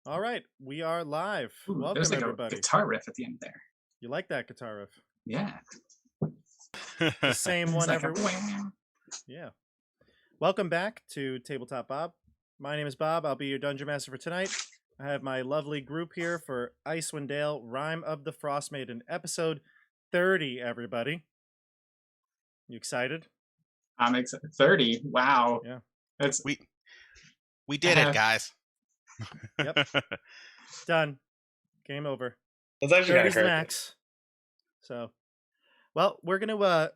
All right, we are live. Ooh, Welcome, there's like everybody. a guitar riff at the end there. You like that guitar riff? Yeah. The same one It's like every week. Yeah. Welcome back to Tabletop Bob. My name is Bob. I'll be your dungeon master for tonight. I have my lovely group here for Icewind Dale, Rime of the Frostmaiden, episode 30, everybody. You excited? I'm 30. Wow. Yeah. That's we did it, guys. Yep. Done. Game over. That's actually kind of 30's crazy. max. So, well, we're going to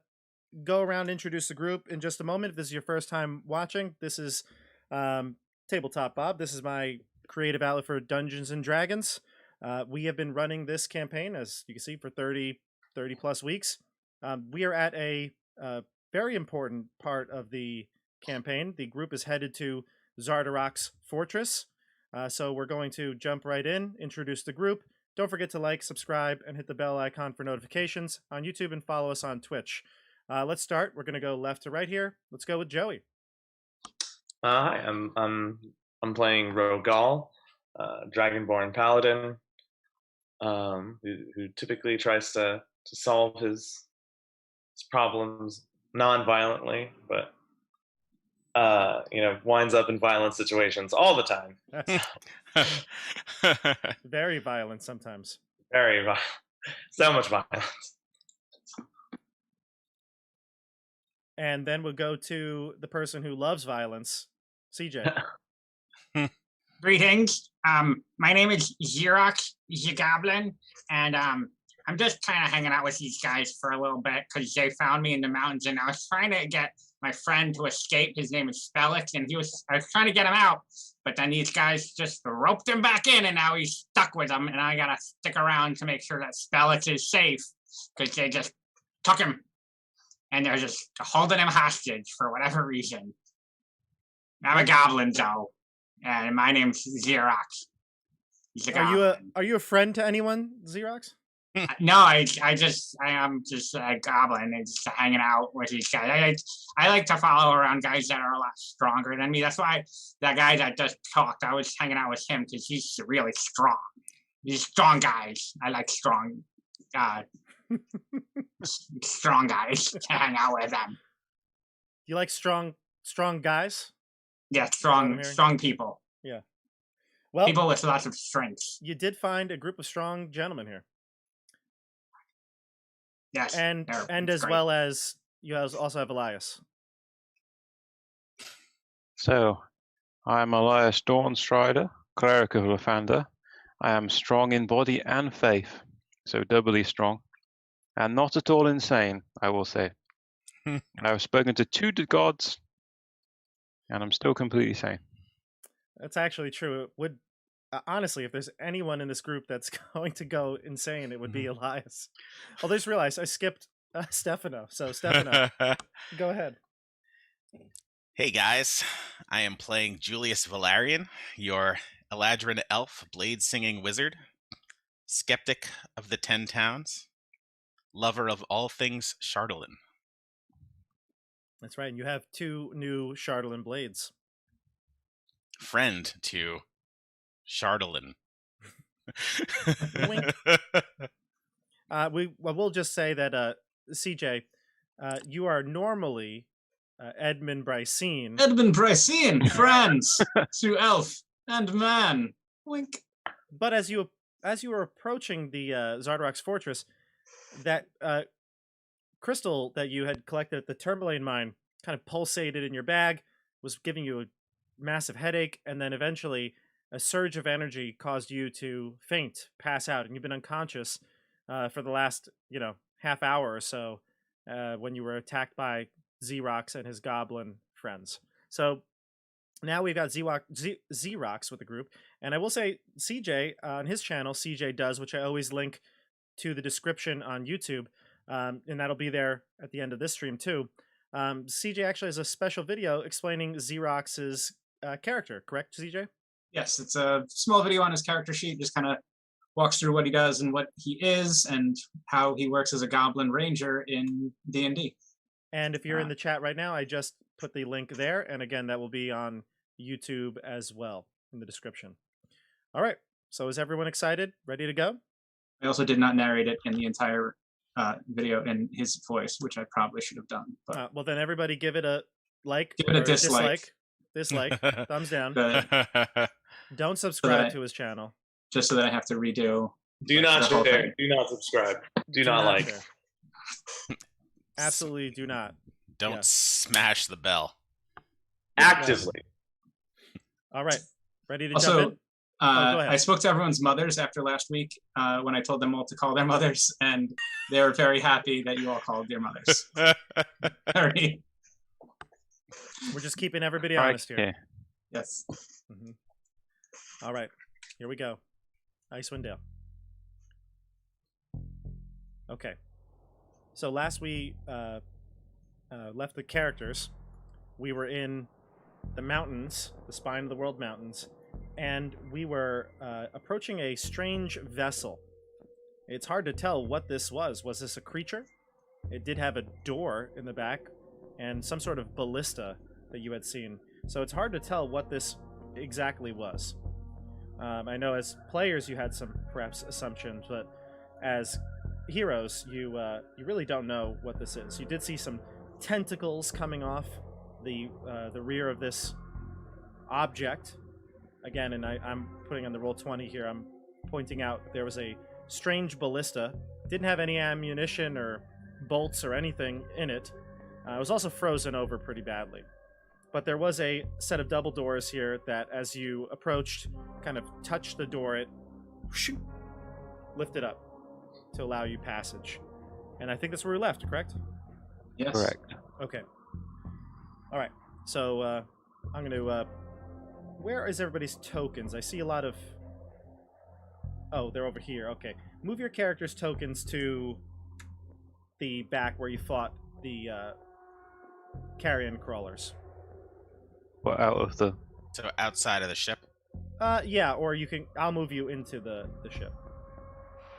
go around, introduce the group in just a moment. If this is your first time watching, this is Tabletop Bob. This is my creative outlet for Dungeons and Dragons. We have been running this campaign, as you can see, for 30 plus weeks. We are at a very important part of the campaign. The group is headed to ZEEROCKS fortress. So we're going to jump right in, introduce the group. Don't forget to like, subscribe, and hit the bell icon for notifications on YouTube, and follow us on Twitch. Let's start. We're going to go left to right here. Let's go with Joey. Hi, I'm playing Rogal, Dragonborn Paladin, who typically tries to solve his problems non-violently, but winds up in violent situations all the time. Very violent sometimes. Very violent. So much violence. And then we'll go to the person who loves violence, CJ. Greetings. My name is ZEEROCKS, the Goblin, and I'm just kind of hanging out with these guys for a little bit because they found me in the mountains, and I was trying to get my friend to escape. His name is Spellix, and I was trying to get him out, but then these guys just roped him back in, and now he's stuck with them, and I gotta stick around to make sure that Spellix is safe because they just took him, and they're just holding him hostage for whatever reason. I'm a goblin, though, and my name's ZEEROCKS. Are you a friend to anyone, ZEEROCKS? No, I am just a goblin and just hanging out with these guys. I like to follow around guys that are a lot stronger than me. That's why that guy that just talked, I was hanging out with him because he's really strong. These strong guys. I like strong strong guys to hang out with them. You like strong guys? Yeah, strong people. Yeah. Well, people with lots of strengths. You did find a group of strong gentlemen here. Yes, and as great. Well as you also have Elias. So, I am Elias Dawnstrider, cleric of Lathander. I am strong in body and faith, so doubly strong, and not at all insane, I will say. I have spoken to 2 gods, and I'm still completely sane. That's actually true. It would honestly, if there's anyone in this group that's going to go insane, it would be Elias. Although I just realized I skipped Stefano. So Stefano, go ahead. Hey guys, I am playing Julius Valerian, your Eladrin elf, blade-singing wizard, skeptic of the 10 towns, lover of all things Chardolin. That's right, and you have 2 new Chardolin blades. Friend to Chardolin. We'll just say that CJ, you are normally Edmund Brycene. Edmund Brycene, friends to elf and man. Wink. But as you were approaching the ZEEROCKS fortress, that crystal that you had collected at the Tourmaline mine kind of pulsated in your bag, was giving you a massive headache, and then eventually a surge of energy caused you to faint, pass out, and you've been unconscious for the last, half hour or so when you were attacked by ZEEROCKS and his goblin friends. So now we've got ZEEROCKS with the group, and I will say CJ on his channel, CJ Does, which I always link to the description on YouTube, and that'll be there at the end of this stream too. CJ actually has a special video explaining ZEEROCKS's character, correct, CJ? Yes, it's a small video on his character sheet, just kind of walks through what he does and what he is and how he works as a goblin ranger in D&D. And if you're in the chat right now, I just put the link there, and again, that will be on YouTube as well in the description. All right. So is everyone excited? Ready to go? I also did not narrate it in the entire video in his voice, which I probably should have done. But Well, then everybody give it a like give it a or dislike. Dislike. Thumbs down. But Don't subscribe I- to his channel. just so that I have to redo. Do not the whole share. thing. Do not subscribe. Do not like. share. Absolutely do not. Don't Yeah. smash the bell. Actively. All right. Ready to Also, jump in? go ahead. I spoke to everyone's mothers after last week when I told them all to call their mothers, and they were very happy that you all called their mothers. Very. We're just keeping everybody honest here. Okay. Yes. Mhm. All right. Here we go. Icewind Dale. Okay. So last we left the characters, we were in the mountains, the Spine of the World Mountains, and we were approaching a strange vessel. It's hard to tell what this was. Was this a creature? It did have a door in the back and some sort of ballista that you had seen. So it's hard to tell what this exactly was. I know as players you had some perhaps assumptions, but as heroes you really don't know what this is. You did see some tentacles coming off the rear of this object. Again, and I'm putting on the roll 20 here. I'm pointing out there was a strange ballista. Didn't have any ammunition or bolts or anything in it. It was also frozen over pretty badly. But there was a set of double doors here that, as you approached, kind of touched the door, it lifted up to allow you passage. And I think that's where we left, correct? Yes. Correct. Okay. All right. So I'm going to... where is everybody's tokens? I see a lot of... Oh, they're over here. Okay. Move your character's tokens to the back where you fought the carrion crawlers. What, out of the... So outside of the ship. Yeah, or you can... I'll move you into the ship.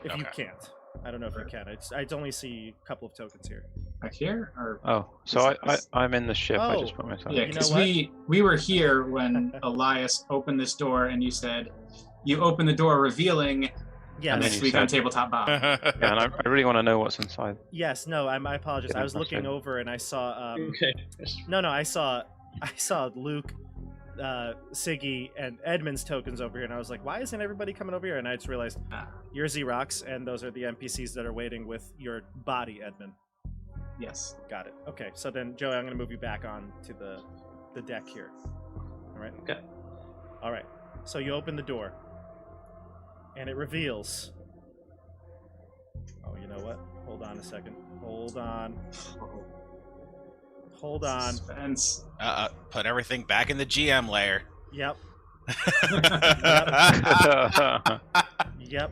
If you Okay. can't. I don't know if you can. I only see a couple of tokens here. Back here? Or Oh, so I'm in the ship. I just Oh. put myself. yeah, You know because what? we were here when Elias opened this door, and you said you opened the door revealing Yes. And then next you week on said- Tabletop Bob. Yeah, and I really want to know what's inside. Yes, no, I apologize. I Yeah, was that's looking fine. over and I saw Okay. no, I saw Luke, Siggy, and Edmund's tokens over here, and I was like, why isn't everybody coming over here? And I just realized you're ZEEROCKS, and those are the NPCs that are waiting with your body, Edmund. Yes. Got it. Okay, so then Joey, I'm gonna move you back on to the deck here. All right. Okay. All right. So you open the door, and it reveals. Oh, you know what? Hold on a second. Hold on. Hold on. Suspense. Put everything back in the GM layer. Yep. Yep.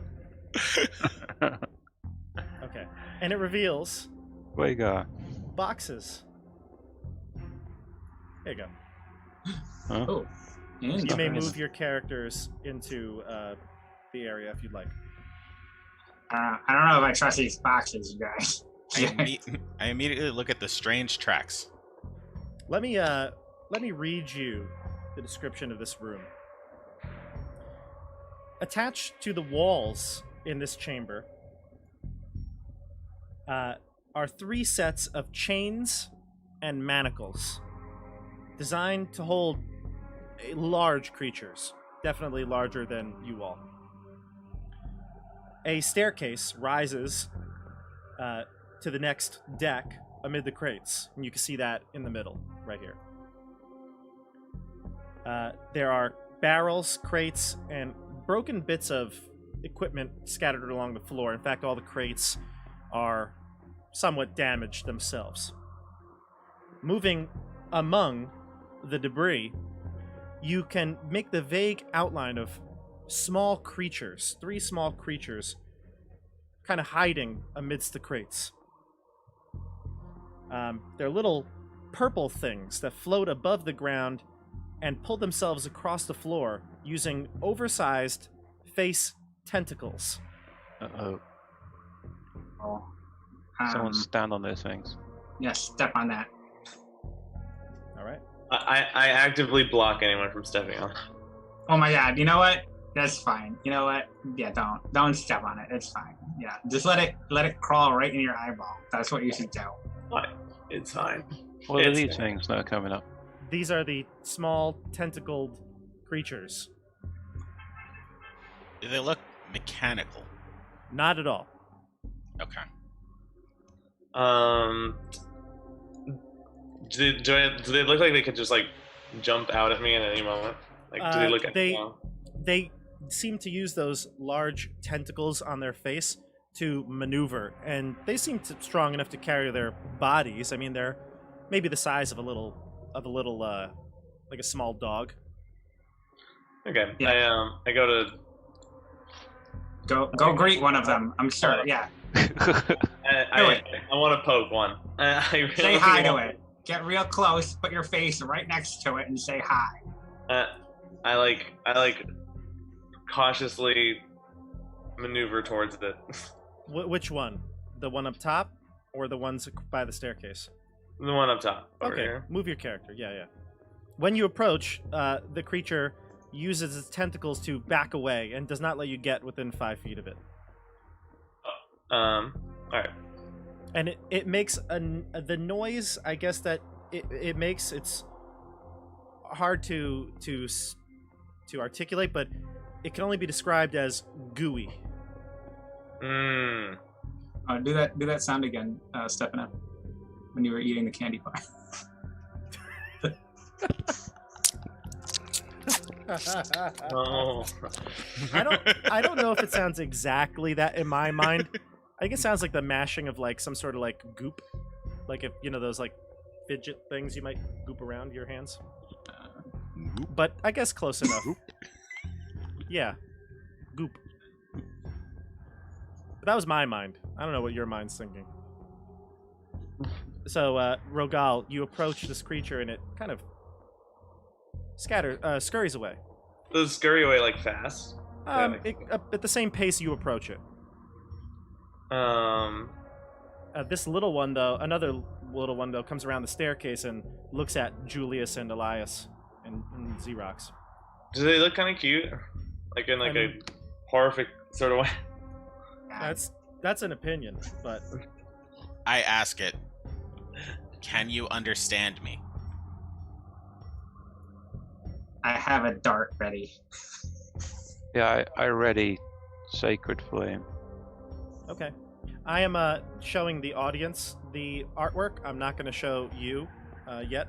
Okay. And it reveals Where you go? boxes. There you go. Huh? Oh. You may Interesting. move your characters into the area if you'd like. I don't know if I trust these boxes, you guys. I immediately look at the strange tracks. Let me read you the description of this room. Attached to the walls in this chamber are 3 sets of chains and manacles designed to hold large creatures, definitely larger than you all. A staircase rises to the next deck amid the crates, and you can see that in the middle, right here. There are barrels, crates, and broken bits of equipment scattered along the floor. In fact, all the crates are somewhat damaged themselves. Moving among the debris, you can make the vague outline of small creatures, 3 small creatures, kind of hiding amidst the crates. They're little purple things that float above the ground and pull themselves across the floor using oversized face tentacles. Uh-oh. Oh. Someone stand on those things. Yes, step on that. All right. I actively block anyone from stepping on. Oh my god, you know what? That's fine. You know what? Yeah, don't step on it. It's fine. Yeah, just let it crawl right in your eyeball. That's what you should do. What? It's fine. What are It's these things that are coming up? These are the small tentacled creatures. Do they look mechanical? Not at all. Okay. Do they look like they could just like jump out at me at any moment? Like, do they look at me? They seem to use those large tentacles on their face to maneuver, and they seem strong enough to carry their bodies. I mean, they're maybe the size of a little like a small dog. Okay. Yeah. I go to Go greet one of them. I'm sure. Yeah. I want to poke one. I really Say hi to want- it. Get real close. Put your face right next to it and say hi. I like cautiously maneuver towards it. Which one? The one up top, or the ones by the staircase? The one up top. Over Okay, here. move your character. Yeah. When you approach, the creature uses its tentacles to back away and does not let you get within 5 feet of it. All right. And it makes the noise, I guess, that it makes. It's hard to articulate, but it can only be described as gooey. Mm. Do that sound again, Stefano, when you were eating the candy bar. Oh. I don't know if it sounds exactly that in my mind. I think it sounds like the mashing of like some sort of like goop, like if you know those like fidget things you might goop around your hands. But I guess close enough. Yeah, goop. But that was my mind. I don't know what your mind's thinking. So, Rogal, you approach this creature and it kind of scurries away. Does it scurry away like fast? At the same pace you approach it. This little one, though, another little one, though, comes around the staircase and looks at Julius and Elias and ZEEROCKS. Do they look kind of cute? Like in like a horrific sort of way? That's an opinion, but I ask it, can you understand me? I have a dart ready. Yeah, I ready Sacred Flame. okay. I am showing the audience the artwork. I'm not going to show you yet.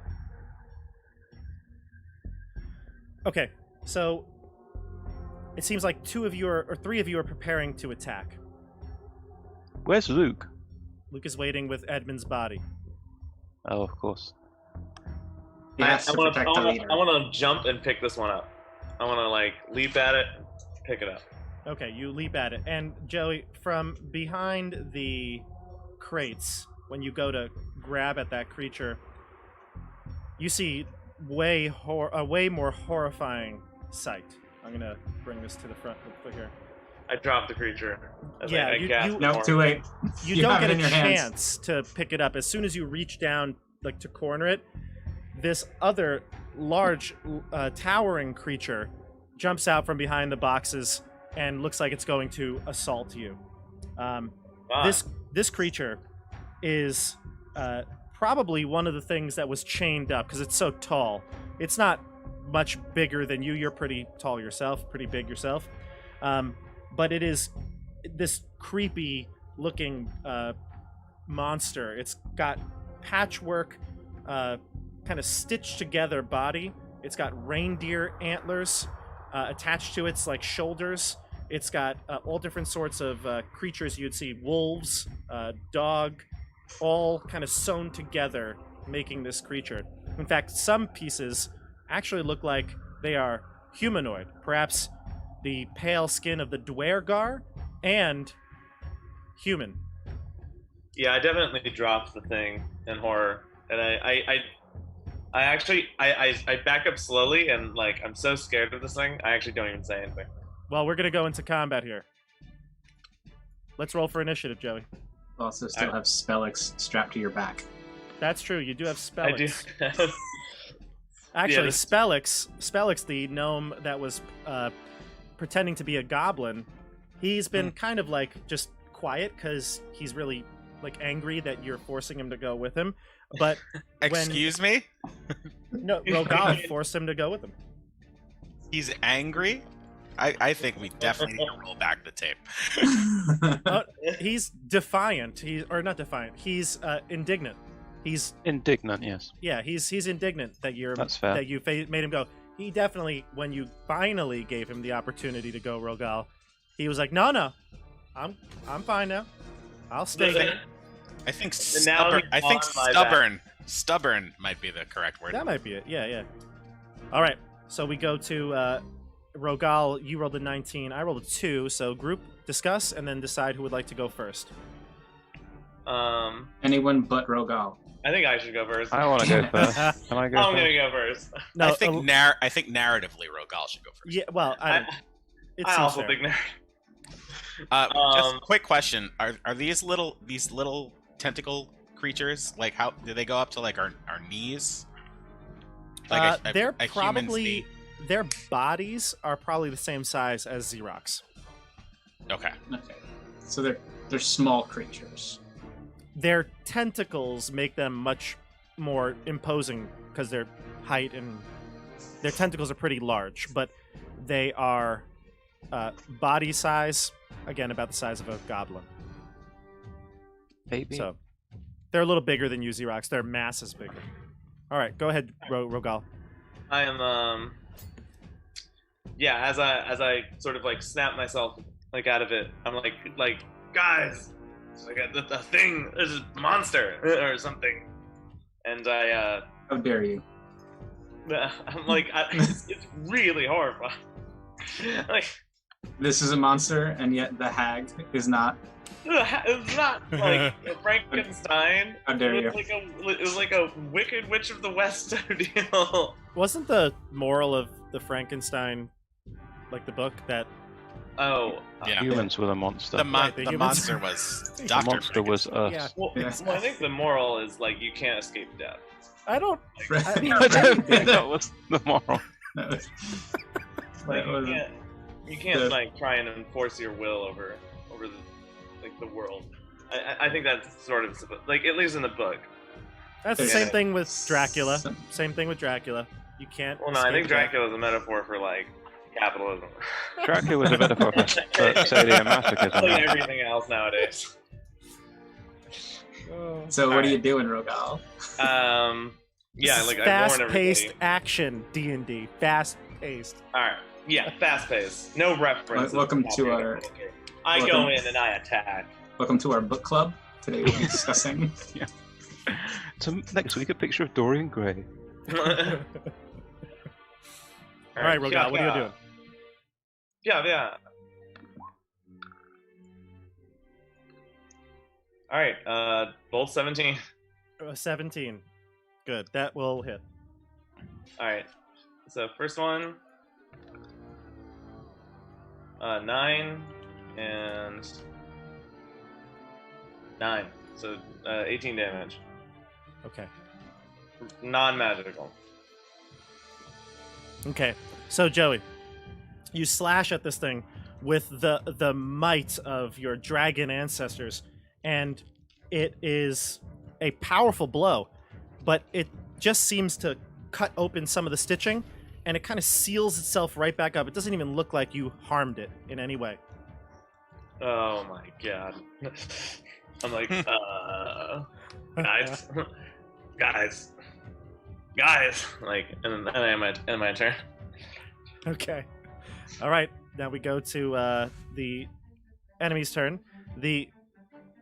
Okay, so it seems like 2 of you or 3 of you are preparing to attack. Where's Luke? Luke is waiting with Edmund's body. Oh, of course. He has to protect the leader. I want to jump and pick this one up. I want to like leap at it, pick it up. Okay, you leap at it. And Joey, from behind the crates, when you go to grab at that creature, you see a way more horrifying sight. I'm going to bring this to the front real quick here. I drop the creature. Yeah, I No, too late. You You don't have get it a in your hands. chance to pick it up. As soon as you reach down like to corner it, this other large towering creature jumps out from behind the boxes and looks like it's going to assault you. This creature is probably one of the things that was chained up because it's so tall. It's not much bigger than you. You're pretty tall yourself, pretty big yourself. But it is this creepy looking monster. It's got patchwork, kind of stitched together body. It's got reindeer antlers attached to its like shoulders. It's got all different sorts of creatures you'd see, wolves, dog, all kind of sewn together, making this creature. In fact, some pieces actually look like they are humanoid. Perhaps the pale skin of the Dwergar and human. Yeah, I definitely dropped the thing in horror, and I actually back up slowly, and like I'm so scared of this thing, I actually don't even say anything. Well, we're gonna go into combat here. Let's roll for initiative, Joey. You also still have Spellix strapped to your back. That's true. You do have I do. Spellix. Actually, this- Spellix, the gnome that was pretending to be a goblin, he's been kind of like just quiet because he's really like angry that you're forcing him to go with him. But Excuse me? no, Rogal forced him to go with him. He's angry? I think we definitely need to roll back the tape. He's defiant. Or not defiant. He's indignant. He's Indignant, yes. yeah. He's indignant that That's fair. that you made him go. He definitely, when you finally gave him the opportunity to go, Rogal, he was like, no, I'm fine now. I'll stay here. I think And now stubborn. he's I think on my stubborn. Stubborn might be the correct word. That might be it. Yeah. All right. So we go to Rogal. You rolled a 19. I rolled a 2. So group discuss and then decide who would like to go first. Anyone but Rogal. I think I should go first. I want to go first. Can I go I'm first? gonna go first. No, I think narratively, Rogal should go first. yeah. Well, I it I seems also fair. think that. Just a quick question: Are these little tentacle creatures, like, how do they go up to like our knees? Like they're a human's probably knee? their bodies are probably the same size as ZEEROCKS. Okay. Okay. So they're small creatures. Their tentacles make them much more imposing because their height and their tentacles are pretty large, but they are body size, again, about the size of a goblin. Baby. So they're a little bigger than you, ZEEROCKS. Their mass is bigger. All right, go ahead, Rogal. I am yeah, as I sort of like snap myself like out of it, I'm like guys, it's like the thing, there's a monster or something, and I How dare you? I'm like it's really horrifying. Like This is a monster, and yet the hag is not. it's not like a Frankenstein. How dare you? It was like a Wicked Witch of the West deal. Wasn't the moral of the Frankenstein, like the book, that Oh, Yeah. Humans were the monster. The the humans- monster was The Dr. monster was us. Yeah. well, Yes. well, I think the moral is like you can't escape death. I don't. I mean, I don't think that was the moral. That was, Like that was- you can't the- like try and enforce your will over the world. I think that's sort of like, at least in the book. That's the Yeah. same thing with Dracula. Some- Same thing with Dracula. You can't. Well, no, I escape think death. Dracula is a metaphor for like capitalism. Dracula was a metaphor for sadomasochism. Like everything else nowadays. So what are Alright. you doing, Rogal? Yeah, This is like I warn fast-paced everybody. action D&D. Fast-paced. All right. Yeah, fast pace. No reference. Welcome to our- I go welcome- in and I attack. Welcome to our book club. Today we'll be discussing. So next week, a picture of Dorian Gray. All right, Rogal, what are you doing? Yeah. All right. Bolt 17. 17. Good. That will hit. All right. So first one. 9 and 9. So 18 damage. Okay. Non-magical. Okay. So, Joey, you slash at this thing with the might of your dragon ancestors, and it is a powerful blow, but it just seems to cut open some of the stitching, and it kind of seals itself right back up. It doesn't even look like you harmed it in any way. Oh my god. I'm like, guys, like, and then I my turn. Okay. All right. Now we go to the enemy's turn. The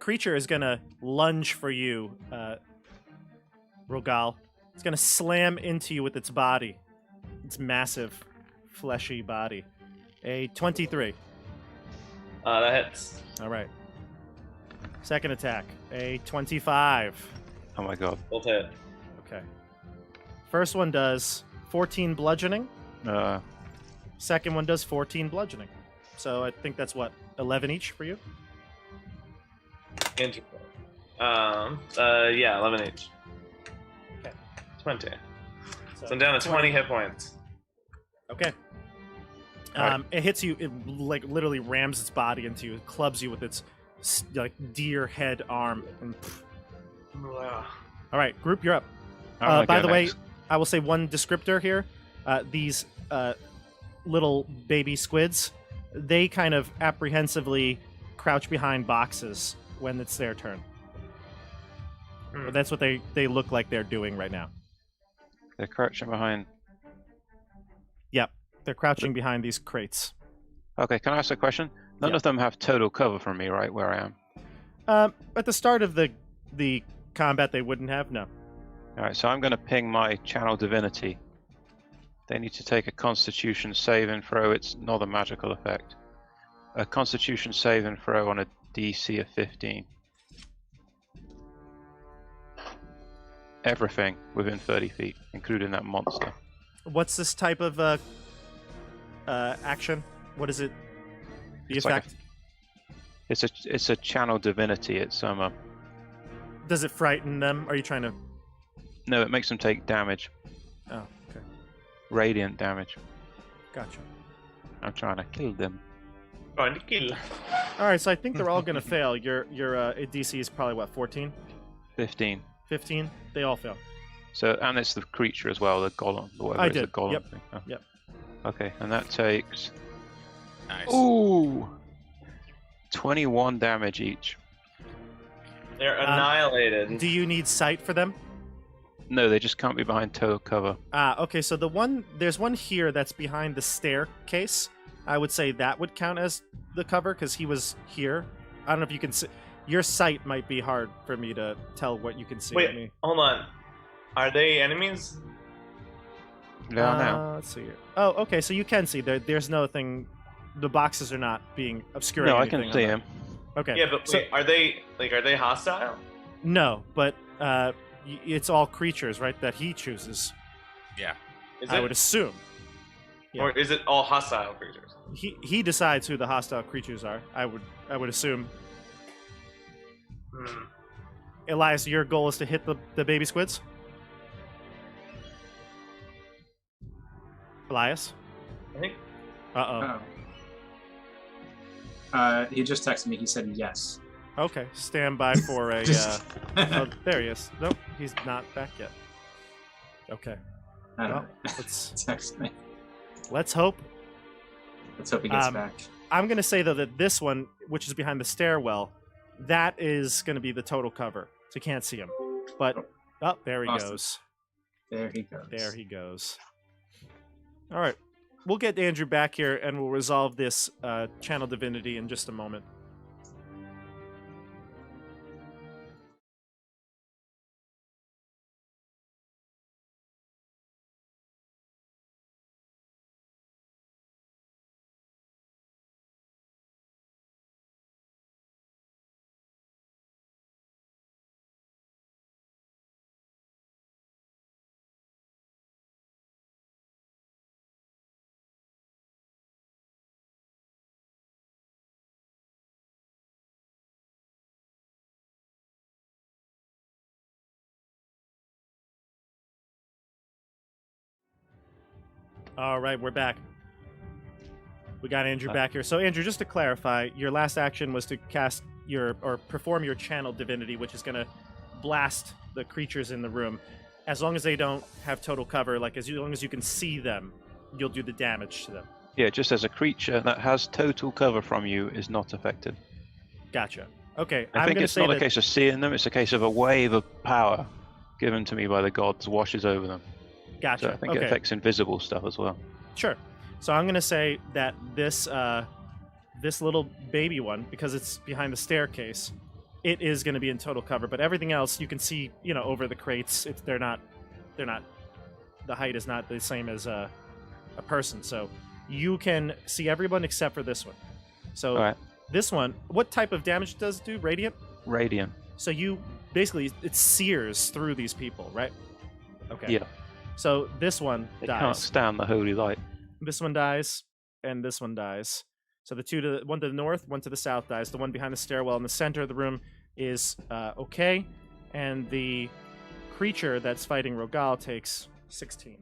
creature is going to lunge for you, Rogal. It's going to slam into you with its body. Its massive, fleshy body. A 23. That hits. All right. Second attack. A 25. Oh my god. Both hit. Okay. First one does 14 bludgeoning. Second one does 14 bludgeoning. So I think that's what, 11 each for you? Interesting. Yeah, 11 each. Okay. 20. So I'm down to 20 hit points. Okay. It hits you. It like literally rams its body into you. It clubs you with its like deer head arm. And, Wow. all right, group, you're up. I'm gonna By go the way, next. I will say one descriptor here. These little baby squids, they kind of apprehensively crouch behind boxes when it's their turn. Hmm. That's what they look like they're doing right now. They're crouching behind. Yep, they're crouching behind these crates. Okay, can I ask a question? None Yeah. of them have total cover from me, right, where I am? At the start of the combat, they wouldn't have. No. Alright, so I'm going to ping my Channel Divinity. They need to take a Constitution save and throw. It's not a magical effect. A Constitution save and throw on a DC of 15. Everything within 30 feet, including that monster. What's this type of action? What is it? The It's like effect? It's a Channel Divinity. It's Does it frighten them? Are you trying to? no, it makes them take damage, Oh, okay, radiant damage. gotcha. I'm trying to kill them. Going to kill. All right, so I think they're all gonna fail. Your DC is probably what, 14, 15. 15? They all fail. So, and it's the creature as well, the golem, whatever I it's did, the golem yep, thing. Oh. yep. Okay, and that takes Nice. ooh 21 damage each. They're annihilated. Do you need sight for them? No, they just can't be behind total cover. Okay, so there's one here that's behind the staircase. I would say that would count as the cover because he was here. I don't know if you can see. Your sight might be hard for me to tell what you can see. Wait, Let me- hold on. Are they enemies? Yeah, now. Let's see here. Oh, okay, so you can see there's no thing. The boxes are not being obscured. No, I can see him. Okay. Yeah, but so, wait, are they hostile? no, but it's all creatures, right? That he chooses. Yeah. Is I it? would assume. yeah. Or is it all hostile creatures? He decides who the hostile creatures are. I would assume. Hmm. Elias, your goal is to hit the baby squids? Elias? I think. Uh-oh. He just texted me. He said yes. Okay, stand by for a... Just- oh, there he is. Nope, he's not back yet. Okay, I don't well, know. let's Text me. hope. Let's hope he gets Um, back. I'm going to say, though, that this one, which is behind the stairwell, that is going to be the total cover. So you can't see him. But, oh, there he Awesome. goes. There he goes. There he goes. All right. We'll get Andrew back here, and we'll resolve this channel divinity in just a moment. All right, we're back. We got Andrew back here. So, Andrew, just to clarify, your last action was to cast perform your channel divinity, which is going to blast the creatures in the room. As long as they don't have total cover, like as long as you can see them, you'll do the damage to them. Yeah, just as a creature that has total cover from you is not affected. Gotcha. Okay, I I'm think going to it's say not a that. case of seeing them, it's a case of a wave of power given to me by the gods washes over them. Gotcha. So I think okay. it affects invisible stuff as well. Sure. So I'm going to say that this little baby one, because it's behind the staircase, it is going to be in total cover. But everything else you can see, over the crates. They're not. The height is not the same as a person. So you can see everyone except for this one. So All right. this one, what type of damage does it do? Radiant. Radiant. So you basically it sears through these people, right? Okay. Yeah. So this one They dies. can't stand the holy light. This one dies, and this one dies. So one to the north, one to the south dies. The one behind the stairwell in the center of the room is okay, and the creature that's fighting Rogal takes 16.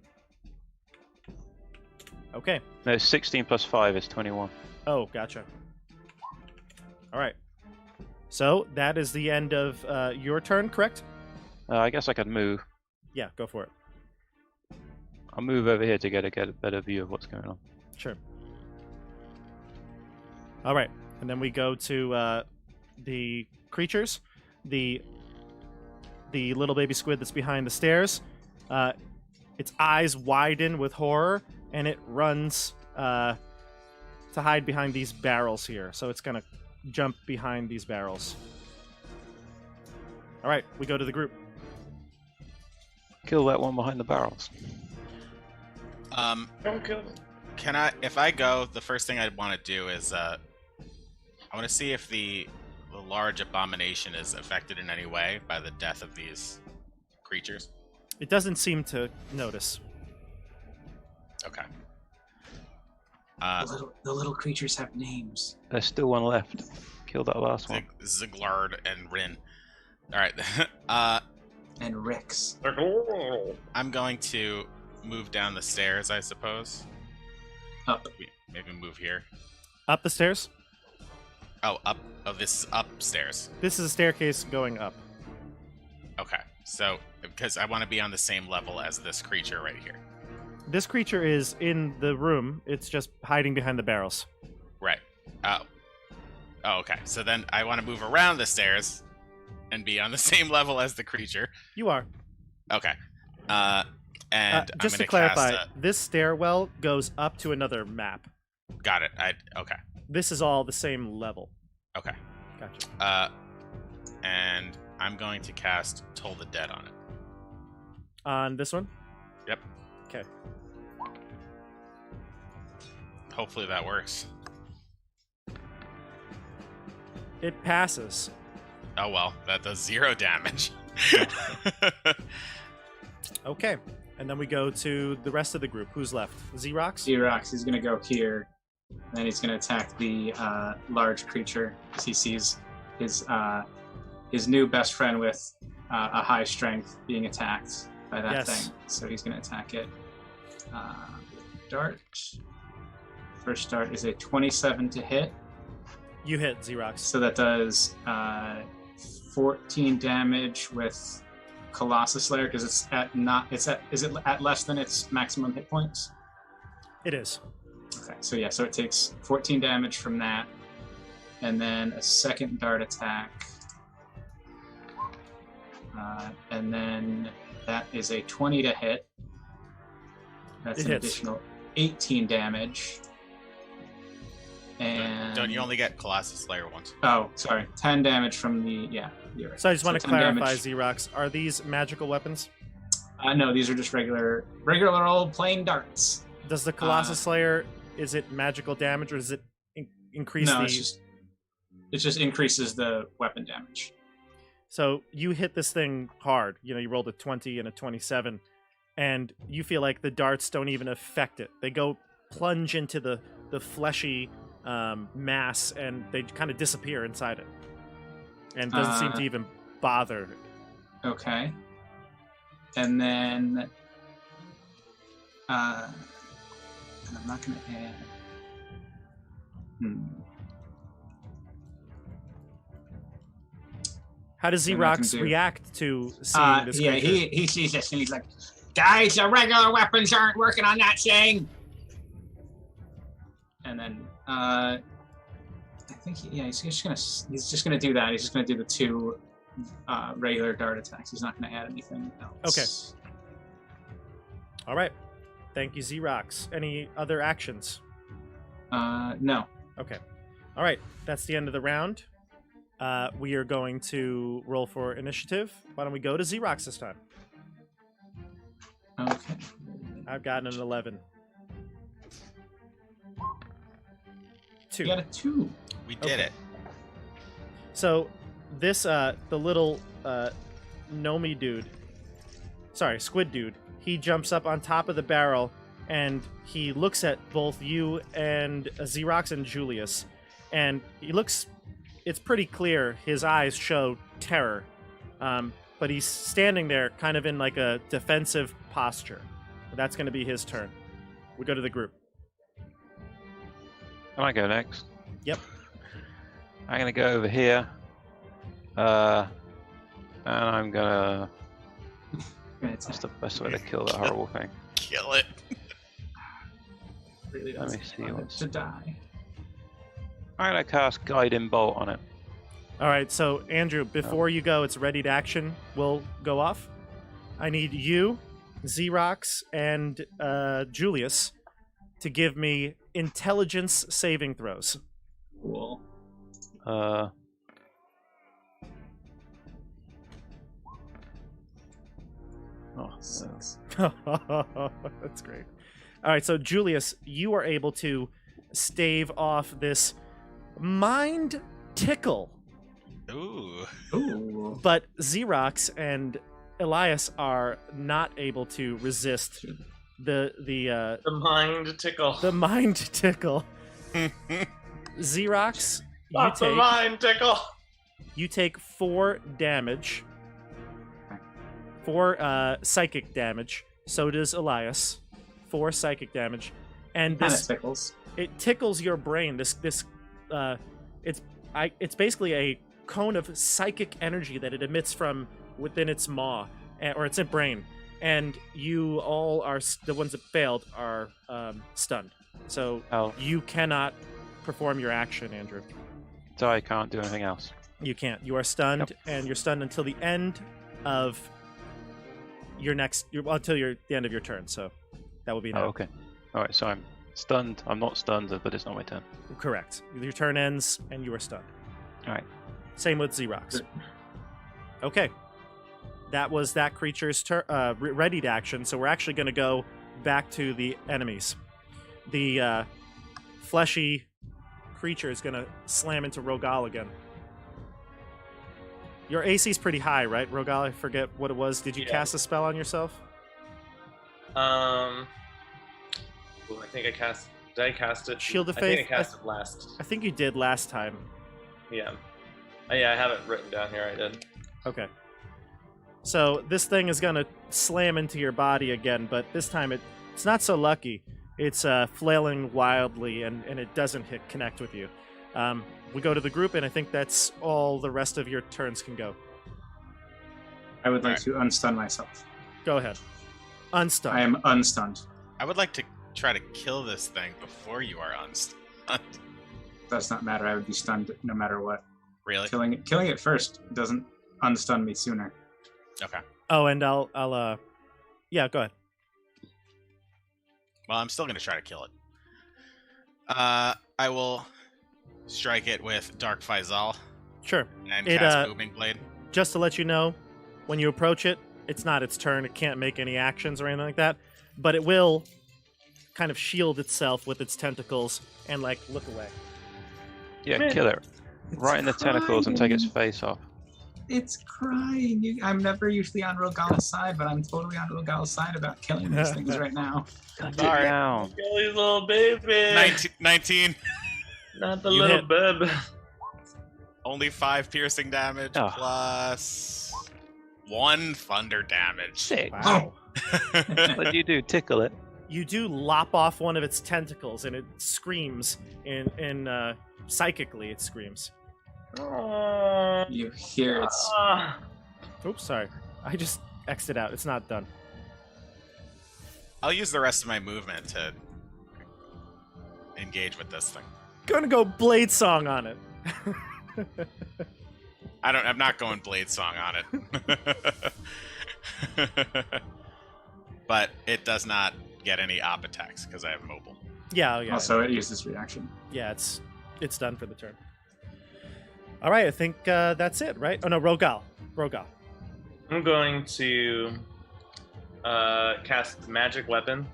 Okay. No, 16 plus 5 is 21. Oh, gotcha. All right. So that is the end of your turn, correct? I guess I could move. Yeah, go for it. I'll move over here to get a better view of what's going on. Sure. All right, and then we go to the creatures. The little baby squid that's behind the stairs. Its eyes widen with horror, and it runs to hide behind these barrels here. So it's gonna jump behind these barrels. All right, we go to the group. Kill that one behind the barrels. Don't kill them. Can I, if I go, the first thing I'd want to do is, I want to see if the large abomination is affected in any way by the death of these creatures. It doesn't seem to notice. Okay. The little creatures have names. There's still one left. Kill that last one. Ziglard and Rin. All right. And Rex. I'm going to move down the stairs, I suppose. Up. Maybe move here. Up the stairs? Oh, up. Oh, this is upstairs. This is a staircase going up. Okay. So, because I want to be on the same level as this creature right here. This creature is in the room. It's just hiding behind the barrels. Right. Oh. Oh, okay. So then I want to move around the stairs and be on the same level as the creature. You are. Okay. And just I'm to gonna clarify, cast this stairwell goes up to another map. got it. Okay. This is all the same level. Okay. Gotcha. And I'm going to cast Toll the Dead on it. On this one? Yep. Okay. Hopefully that works. It passes. Oh well, that does 0 damage. Okay. And then we go to the rest of the group. Who's left? ZEEROCKS? ZEEROCKS is going to go here, and then he's going to attack the large creature as he sees his new best friend with a high strength being attacked by that thing. So he's going to attack it. Dart. First dart is a 27 to hit. You hit, ZEEROCKS. So that does 14 damage with Colossus Slayer because is it at less than its maximum hit points? It is. Okay, so yeah, so it takes 14 damage from that, and then a second dart attack, and then that is a 20 to hit. That's It an hits. additional 18 damage. And Don't you only get Colossus Slayer once? Oh, sorry, 10 damage from the you're right. So I just want to 10 clarify, damage. ZEEROCKS. Are these magical weapons? No, these are just regular old plain darts. Does the Colossus Slayer, is it magical damage or does it increase No, the... it just increases the weapon damage. So you hit this thing hard. You know, you rolled a 20 and a 27, and you feel like the darts don't even affect it. They go plunge into the fleshy mass, and they kind of disappear inside it. And doesn't seem to even bother. Okay. And then... and I'm not going to add... How does What am I gonna ZEEROCKS do? react to seeing this Yeah, creature? he sees this and he's like, guys, the regular weapons aren't working on that thing. And then... I think he's just gonna do that. He's just gonna do the 2 regular dart attacks. He's not gonna add anything else. Okay. All right. Thank you, ZEEROCKS. Any other actions? No. Okay. All right. That's the end of the round. We are going to roll for initiative. Why don't we go to ZEEROCKS this time? Okay. I've gotten an 11. 2. You got a 2. We did it. So this the little Nomi dude, sorry, squid dude, he jumps up on top of the barrel and he looks at both you and ZEEROCKS and Julius, and it's pretty clear his eyes show terror, but he's standing there kind of in like a defensive posture. That's going to be his turn. We go to the group. Can I go next? Yep. I'm gonna go over here. And I'm gonna. That's the best way to kill that horrible thing. Kill it. Really Let me doesn't see want it what's. to die. I'm gonna cast Guiding Bolt on it. All right, so Andrew, before you go, it's ready to action. Will go off. I need you, ZEEROCKS, and Julius to give me intelligence saving throws. Cool. Oh, no. Six. That's great. All right, so Julius, you are able to stave off this mind tickle, Ooh. Ooh. but ZEEROCKS and Elias are not able to resist the mind tickle. mind tickle. ZEEROCKS, Not the mind tickle. you take 4 damage. 4 psychic damage. So does Elias. 4 psychic damage. And Kind of this tickles. it tickles your brain. It's basically a cone of psychic energy that it emits from within its maw, or its brain. And you all are, the ones that failed are stunned. So Oh, you cannot perform your action, Andrew. so I can't do anything else. You can't. You are stunned, and you're stunned until the end of your the end of your turn. So that will be Oh, now. okay. Alright, so I'm stunned. I'm not stunned, but it's not my turn. Correct. Your turn ends, and you are stunned. Alright. Same with ZEEROCKS. Okay. That was that creature's ready to action, so we're actually going to go back to the enemies. The fleshy creature is going to slam into Rogal again. Your AC is pretty high, right, Rogal? I forget what it was. Did you Yeah. cast a spell on yourself? I think I cast. Did I cast it? Shield of I think Faith? I cast it last. I think you did last time. Yeah. Yeah, I have it written down here. I did. Okay. So this thing is gonna slam into your body again, but this time it's not so lucky. It's flailing wildly, and it doesn't connect with you. We go to the group, and I think that's all the rest of your turns can go. I would like to unstun myself. Go ahead. Unstun. I am unstunned. I would like to try to kill this thing before you are unstunned. Does not matter. I would be stunned no matter what. Really? Killing it first doesn't unstun me sooner. Okay. Oh, and I'll yeah, go ahead. Well, I'm still going to try to kill it. I will strike it with Dark Faisal Sure. and It, cast Booming Blade. Just to let you know, when you approach it, it's not its turn. It can't make any actions or anything like that, but it will kind of shield itself with its tentacles and look away. Yeah, kill it. Right in the tentacles and take its face off. It's crying. I'm never usually on Rogal's side, but I'm totally on Rogal's side about killing these things right now. Cut it Sorry. down. Kill his little baby. 19. Not the You little hit. bib. Only 5 piercing damage Oh. plus 1 thunder damage. Sick. Wow. What do you do? Tickle it? You do lop off one of its tentacles, and it screams in psychically. It screams. You hear it's Oops, sorry. I just X'd it out. It's not done. I'll use the rest of my movement to engage with this thing. Gonna go Blade Song on it. I'm not going Blade Song on it. But it does not get any op attacks because I have mobile. Yeah, yeah. also it uses reaction. Yeah, it's done for the turn. All right, I think that's it, right? Oh no, Rogal. I'm going to cast Magic Weapon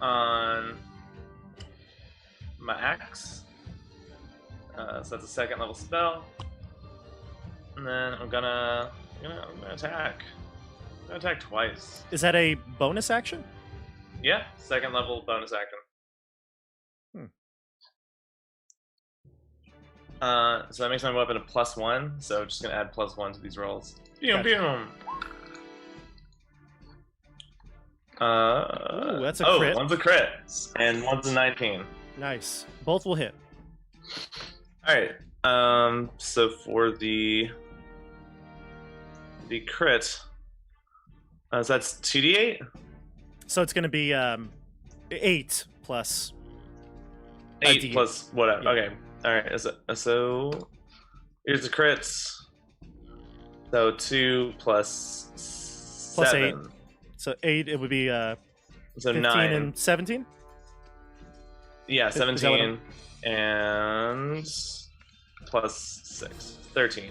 on my axe. So that's a 2nd level spell. And then I'm gonna attack. I'm gonna attack twice. Is that a bonus action? Yeah, 2nd level bonus action. So that makes my weapon a +1, so just gonna add +1 to these rolls. Gotcha. Boom. Ooh, that's a crit. One's a crit, and one's a 19. Nice. Both will hit. All right. So for the crit, so that's 2d8. So it's going to be 8 plus 8 D8. plus whatever. Yeah. Okay. All right. So here's the crits. So 2 plus 7. 8. So 8. It would be So 15 9. and 17. Yeah, Is that what 17 and plus 6, 13.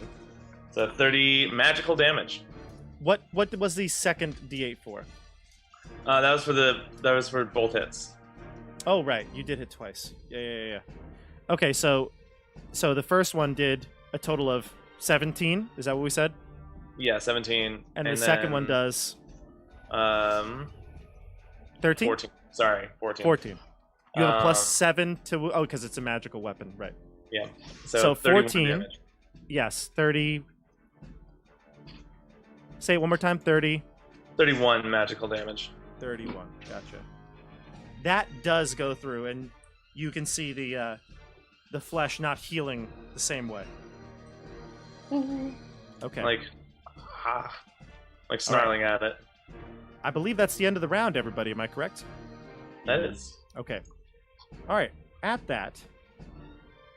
So 30 magical damage. What was the second D8 for? That was for both hits. Oh right, you did hit twice. Yeah. Okay, so the first one did a total of 17. Is that what we said? Yeah, 17. And the second one then, does 13. 14. Sorry, 14. 14. You have a plus Um, 7 to because it's a magical weapon, right? Yeah. So 31 14. damage. Yes, 30. Say it one more time. 30. 31 magical damage. 31. Gotcha. That does go through, and you can see the flesh not healing the same way. Okay. Like snarling at it. I believe that's the end of the round, everybody. Am I correct? That is. Okay. All right. At that.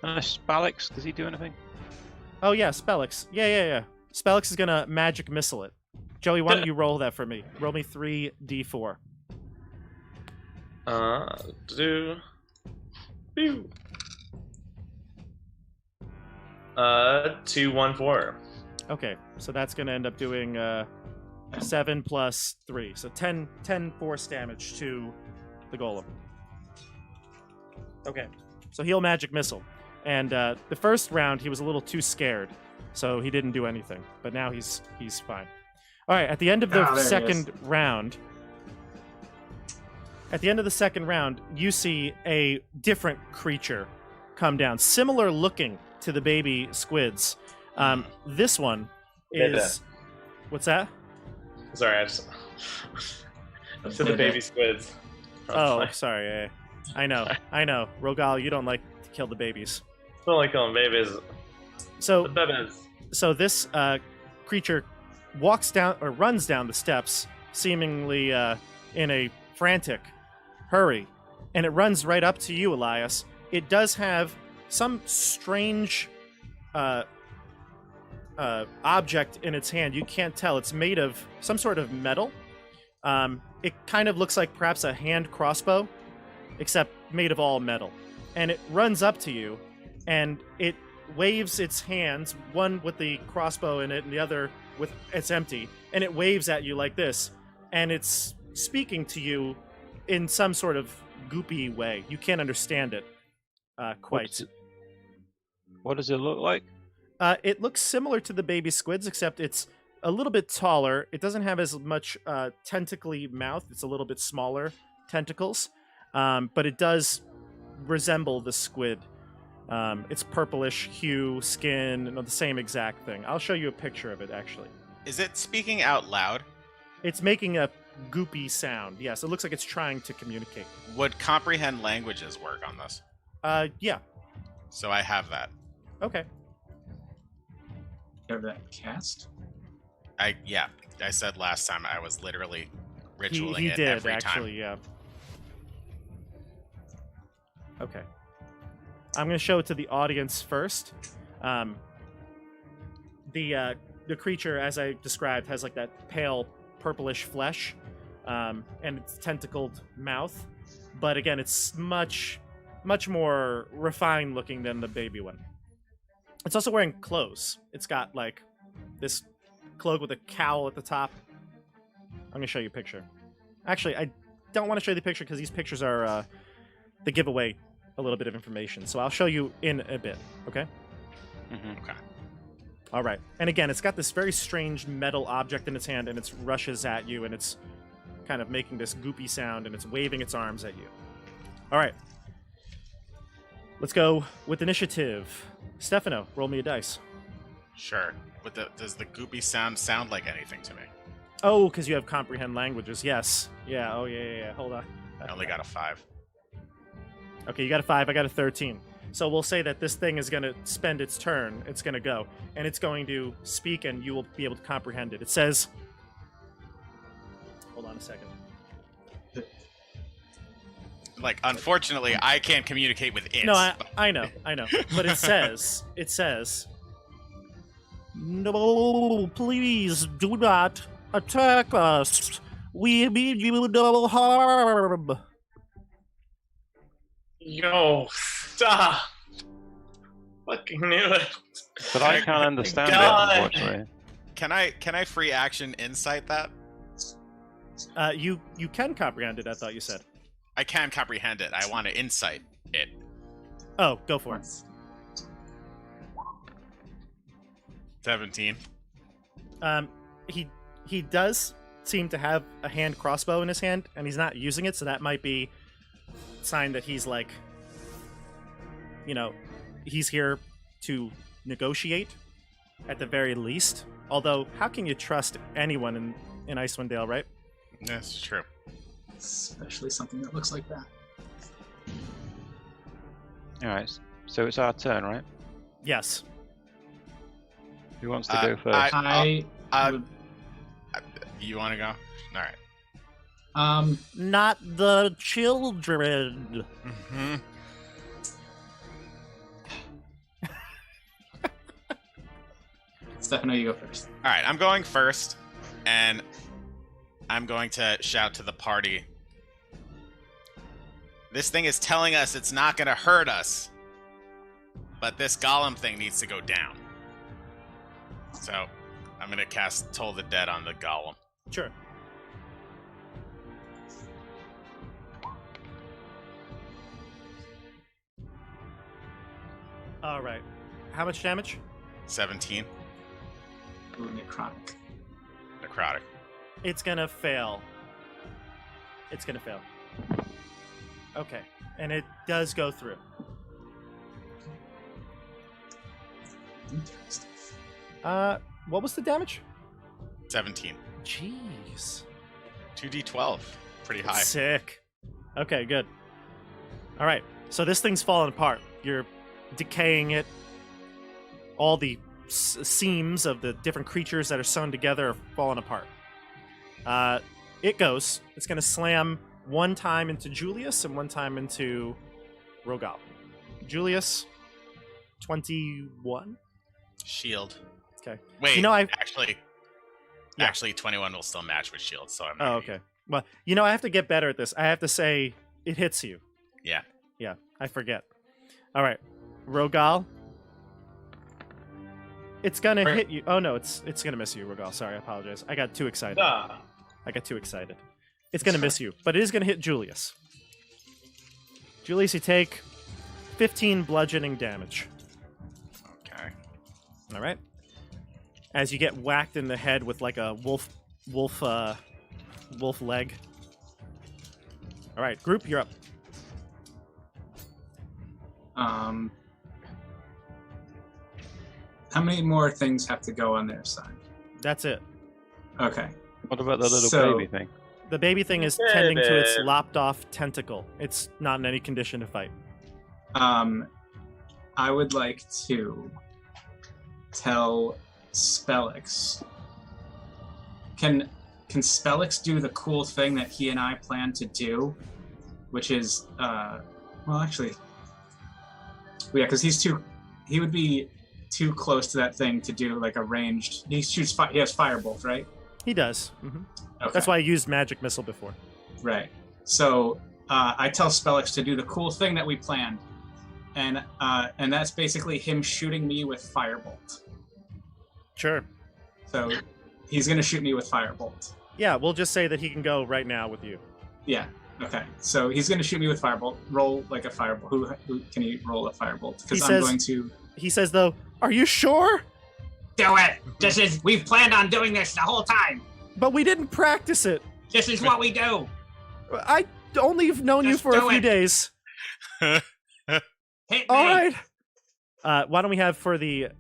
Spalix, does he do anything? Oh, yeah, Spellix. Yeah. Spellix is going to magic missile it. Joey, why don't you roll that for me? Roll me 3d4. Do. Pew. 2, 1, 4. Okay, so that's going to end up doing 7 plus 3. So 10 force damage to the golem. Okay, so heal magic missile. And the first round, he was a little too scared, so he didn't do anything. But now he's fine. All right, at the end of the second round... At the end of the second round, you see a different creature come down, similar looking to the baby squids. This one is... What's that? Sorry, I just... to the baby squids. Oh, sorry. I know. Rogal, you don't like to kill the babies. I don't like killing babies. So, The babies. so this creature walks down or runs down the steps, seemingly in a frantic hurry, and it runs right up to you, Elias. It does have some strange object in its hand. You can't tell. It's made of some sort of metal. It kind of looks like perhaps a hand crossbow, except made of all metal. And it runs up to you, and it waves its hands, one with the crossbow in it and the other with it's empty, and it waves at you like this, and it's speaking to you in some sort of goopy way. You can't understand it quite. What does it look like? It looks similar to the baby squids, except it's a little bit taller. It doesn't have as much tentacly mouth. It's a little bit smaller tentacles, but it does resemble the squid. It's purplish hue, skin, the same exact thing. I'll show you a picture of it, actually. Is it speaking out loud? It's making a goopy sound. Yes, it looks like it's trying to communicate. Would comprehend languages work on this? Yeah. So I have that. Okay. You have that cast? I said last time I was literally ritualing He it did, every actually, time. yeah. Okay. I'm going to show it to the audience first. The creature, as I described, has like that pale purplish flesh, and its tentacled mouth. But again, it's much more refined looking than the baby one. It's also wearing clothes. It's got like this cloak with a cowl at the top. I'm going to show you a picture. Actually, I don't want to show you the picture because these pictures are they give away a little bit of information. So I'll show you in a bit, okay? Mm-hmm. Okay. All right. And again, it's got this very strange metal object in its hand, and it rushes at you, and it's kind of making this goopy sound, and it's waving its arms at you. All right. Let's go with initiative. Stefano, roll me a dice. Sure. Does the goopy sound like anything to me? Oh, because you have comprehend languages. Yes. Yeah. Oh, yeah. Hold on. I only got a 5. Okay, you got a 5, I got a 13. So we'll say that this thing is going to spend its turn. It's going to go. And it's going to speak, and you will be able to comprehend it. It says... Hold on a second. Like, unfortunately, I can't communicate with it. No, I know. But it says... No, please do not attack us. We mean you no harm. Yo, stop. Fucking knew it. But I can't understand it, God. unfortunately. Can I free action insight that? You can comprehend it, I thought you said. I can comprehend it. I want to insight it. Oh, go for it. 17. He does seem to have a hand crossbow in his hand, and he's not using it, so that might be a sign that he's like, he's here to negotiate at the very least. Although, how can you trust anyone in Icewind Dale, right? That's true. Especially something that looks like that. Alright, so it's our turn, right? Yes. Who wants to go first? You want to go? All right. Not the children. Mm-hmm. Stefano, you go first. All right, I'm going first, and I'm going to shout to the party. This thing is telling us it's not going to hurt us, but this golem thing needs to go down. So, I'm going to cast Toll the Dead on the golem. Sure. All right. How much damage? 17. Ooh, necrotic. Necrotic. It's gonna fail. Okay. And it does go through. Interesting. What was the damage? 17. Jeez. 2d12. Pretty high. Sick. Okay, good. All right. So this thing's falling apart. You're decaying it. All the seams of the different creatures that are sewn together are falling apart. It goes. It's going to slam one time into Julius and one time into Rogal. Julius, 21. Shield. Okay. Wait, Yeah. actually 21 will still match with shield, so I'm not Oh, okay. Well, I have to get better at this. I have to say it hits you. Yeah. Yeah, I forget. All right. Rogal. It's going to hit you. Oh, no, it's going to miss you, Rogal. Sorry, I apologize. I got too excited. It's going to miss you, but it is going to hit Julius. Julius, you take 15 bludgeoning damage. Okay. All right. As you get whacked in the head with like a wolf leg. All right, group, you're up. How many more things have to go on their side? That's it. Okay. What about the little baby thing? The baby thing is tending to its lopped off tentacle. It's not in any condition to fight. I would like to tell Spellix. Can Spellix do the cool thing that he and I plan to do, which is because he would be too close to that thing to do like a ranged. He has firebolt, right? He does. Mm-hmm. Okay. That's why I used magic missile before. Right. So I tell Spellix to do the cool thing that we planned, and that's basically him shooting me with firebolt. Sure. So he's gonna shoot me with firebolt. Yeah, we'll just say that he can go right now with you. Yeah. Okay. So he's gonna shoot me with firebolt. Roll like a firebolt. Who can he roll a firebolt? Because I'm going to. He says though, "Are you sure?" Do it. We've planned on doing this the whole time. But we didn't practice it. This is what we do. I only have known you Just for a do few it. days. Hit me. All right. Why don't we have, for the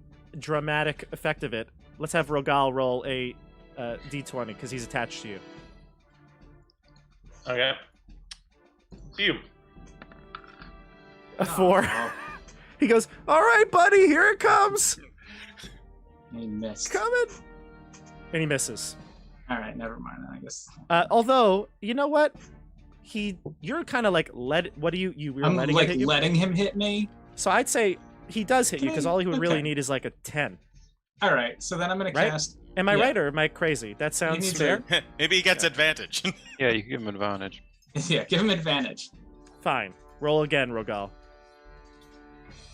dramatic effect of it, let's have Rogal roll a d20 because he's attached to you. Okay. Phew. A 4. Oh, He goes, all right, buddy, here it comes. he missed. Coming. And he misses. All right, never mind. I guess Although, you know what? You're kind of like what do you were I'm letting like him hit you? letting him hit me. So I'd say he does hit you because all he would really Okay. need is like a 10. All right, so then I'm gonna Right? cast. Am I Yeah. right or am I crazy? That sounds need fair. to- Maybe he gets advantage. Yeah, you can give him advantage. Yeah, give him advantage. Fine. Roll again, Rogal.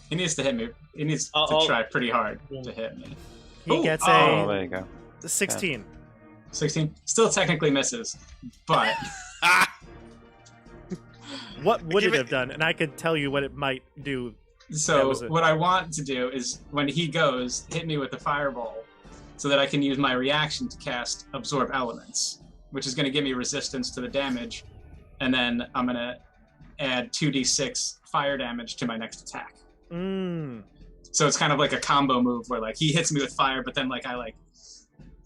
He needs to hit me. He needs to I'll- try pretty hard to hit me. He Ooh, gets Oh, a there you go. 16. 16 still technically misses, but Ah! What would Give it it- have done? And I could tell you what it might do. That so was it. what I want to do is when he goes, hit me with the fireball, so that I can use my reaction to cast Absorb Elements, which is going to give me resistance to the damage, and then I'm going to add 2d6 fire damage to my next attack. Mm. So it's kind of like a combo move where like he hits me with fire, but then like I like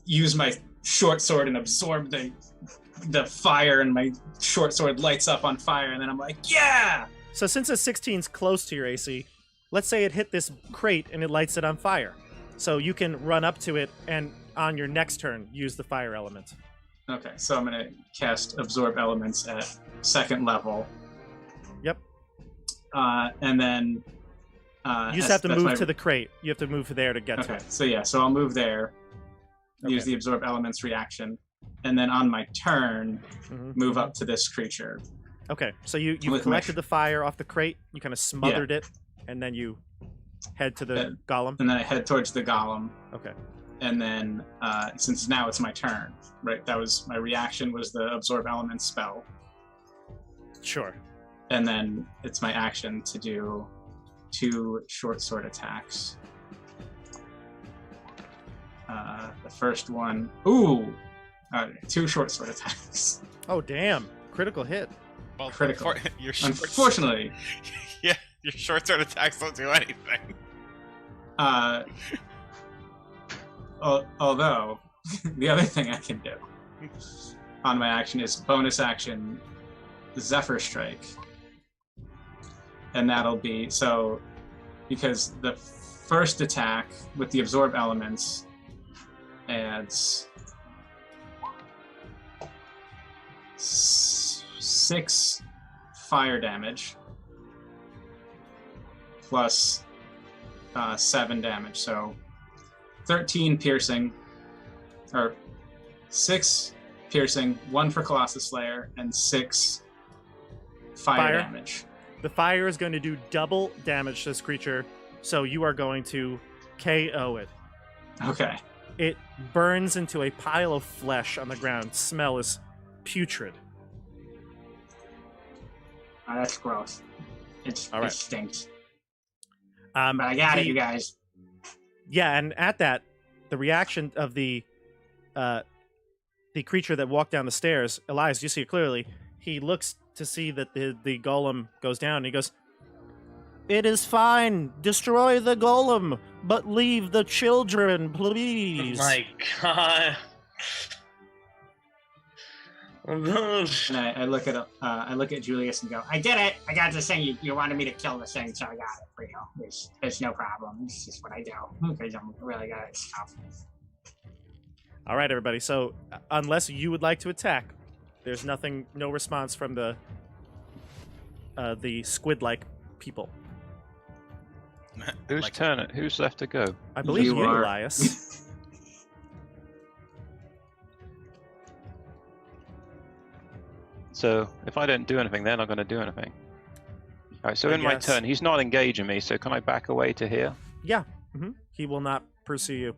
use my short sword and absorb the fire, and my short sword lights up on fire, and then I'm like, yeah! So since a 16's close to your AC, let's say it hit this crate and it lights it on fire. So you can run up to it and on your next turn use the fire element. Okay, so I'm gonna cast Absorb Elements at 2nd level. Yep. And then You just have to move to the crate. You have to move there to get to Okay, it. so yeah, so I'll move there, use Okay. the Absorb Elements reaction, and then on my turn, Mhm. move up to this creature. Okay, so you With my- collected the fire off the crate, you kind of smothered it, and then you head to the Yeah. golem. And then I head towards the golem. Okay. And then since now it's my turn, right? That was my reaction, was the Absorb Elements spell. Sure. And then it's my action to do 2 short sword attacks. The first one, 2 short sword attacks. Oh, damn. Critical hit. Well, Critical. Your short, Unfortunately, yeah, your short sword attacks don't do anything. although the other thing I can do on my action is bonus action Zephyr Strike. And that'll be so because the first attack with the Absorb Elements adds 6 fire damage plus 7 damage, so 13 piercing, or 6 piercing, 1 for Colossus Slayer, and 6 fire damage. The fire is going to do double damage to this creature, so you are going to KO it. Okay. It burns into a pile of flesh on the ground. Smell is putrid. Oh, that's gross. It All right. stinks. But But I got it, you guys. Yeah, and at that, the reaction of the creature that walked down the stairs, Elias, you see it clearly. He looks to see that the golem goes down, and he goes, "It is fine. Destroy the golem, but leave the children, please." My God. And I look at Julius and go, I did it. I got this thing. You wanted me to kill the thing, so I got it for you. It's no problem. It's just what I do because I'm really good at stuff. All right, everybody. So, unless you would like to attack, there's no response from the squid-like people. Whose turn it? Who's left to go? I believe You you, are. Elias. So if I don't do anything, they're not going to do anything. All right. So I in my guess. turn, he's not engaging me. So can I back away to here? Yeah. He will not pursue you.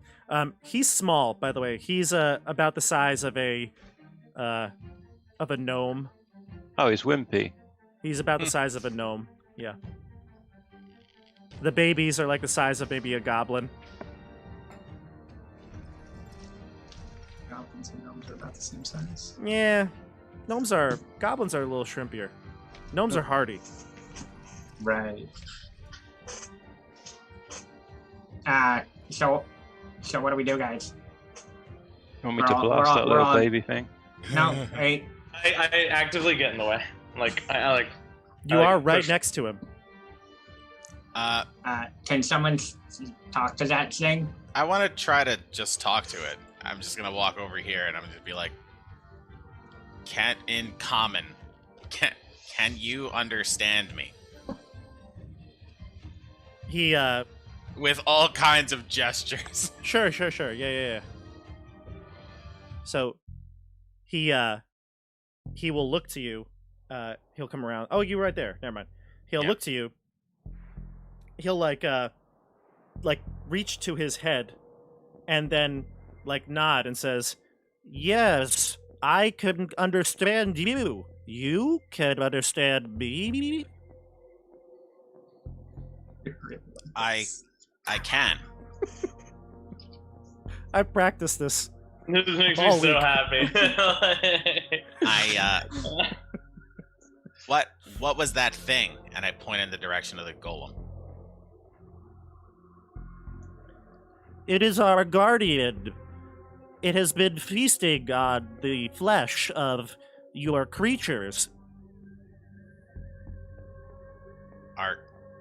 He's small, by the way. He's about the size of a gnome. Oh, he's wimpy. He's about the size of a gnome. Yeah. The babies are like the size of maybe a goblin. goblins and gnomes are about the same size. Yeah. Goblins are a little shrimpier. Gnomes are hardy. Right. So what do we do, guys? You want me We're to all- blast that we're little all- baby thing? No, hey, I actively get in the way. Like I like. You I are right push- next to him. Can someone talk to that thing? I want to try to just talk to it. I'm just gonna walk over here and I'm gonna be like, "Can you understand me?" He With all kinds of gestures. Sure. Yeah. So he will look to you. He'll come around. Oh, you were right there. Never mind. He'll look to you. He'll like reach to his head and then like nod and says, "Yes, I can understand you. You can understand me." I can. I practiced this. This makes All me so week. happy. What was that thing? And I point in the direction of the golem. It is our guardian. It has been feasting on the flesh of your creatures.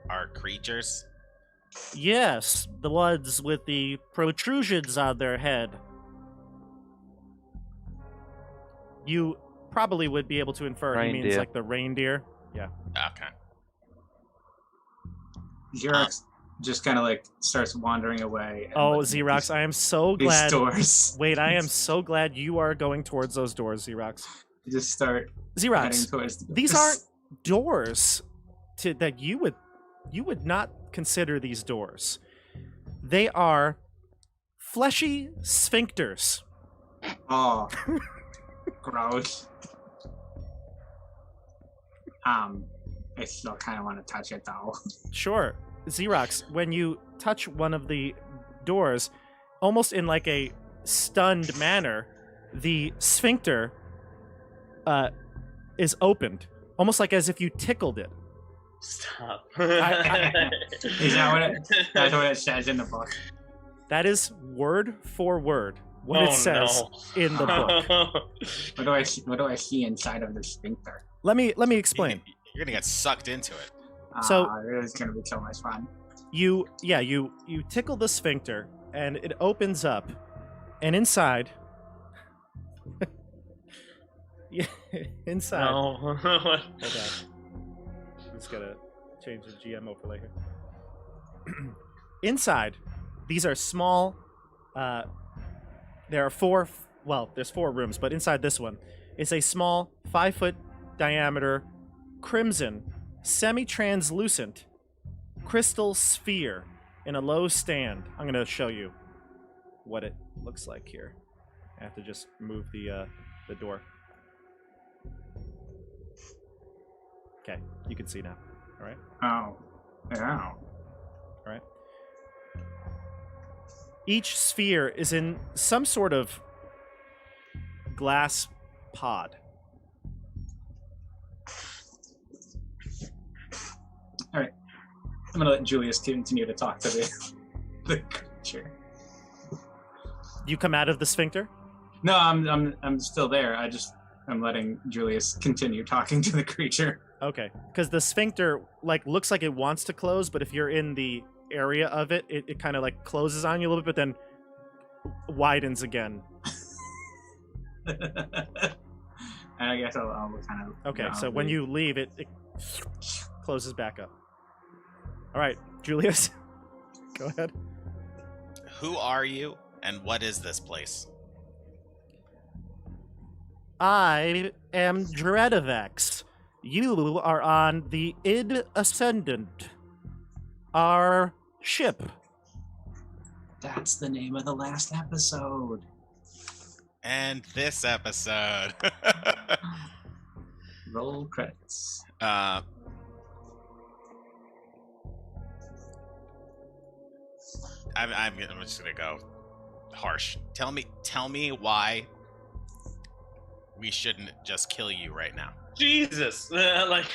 Our creatures? Yes, the ones with the protrusions on their head. You probably would be able to infer he means Reindeer. like the reindeer. Yeah. Okay. Xerox just kind of like starts wandering away. And Oh, looking at ZEEROCKS, I am so these glad. doors. Wait, I am so glad you are going towards those doors, ZEEROCKS. Just start heading ZEEROCKS, towards the these doors. aren't doors that you would not consider these doors. They are fleshy sphincters. Oh, gross. I still kind of want to touch it though. Sure. ZEEROCKS, when you touch one of the doors, almost in like a stunned manner, the sphincter is opened, almost like as if you tickled it. Stop. Is that's what it says in the book? That is word for word what it says in the book. What do I see inside of the sphincter? Let me explain. You're gonna get sucked into it. So- It's gonna be so much fun. You tickle the sphincter and it opens up, and inside yeah, inside. No. Hold on. I'm just gonna change the GM overlay here. Inside, these are small. There are four. Well, there's 4 rooms, but inside this one, it's a small 5-foot diameter, crimson, semi-translucent crystal sphere in a low stand. I'm gonna show you what it looks like here. I have to just move the door. Okay, you can see now. All right. Oh, yeah. All right. Each sphere is in some sort of glass pod. I'm gonna let Julius continue to talk to the creature. You come out of the sphincter? No, I'm still there. I'm letting Julius continue talking to the creature. Okay. Because the sphincter like looks like it wants to close, but if you're in the area of it, it kind of like closes on you a little bit, but then widens again. And I guess I'll kind of. Okay, so when you leave, it closes back up. All right, Julius, go ahead. Who are you, and what is this place? I am Dredavex. You are on the Id Ascendant, our ship. That's the name of the last episode. And this episode. Roll credits. I'm just gonna go harsh. Tell me why we shouldn't just kill you right now. Jesus. Like.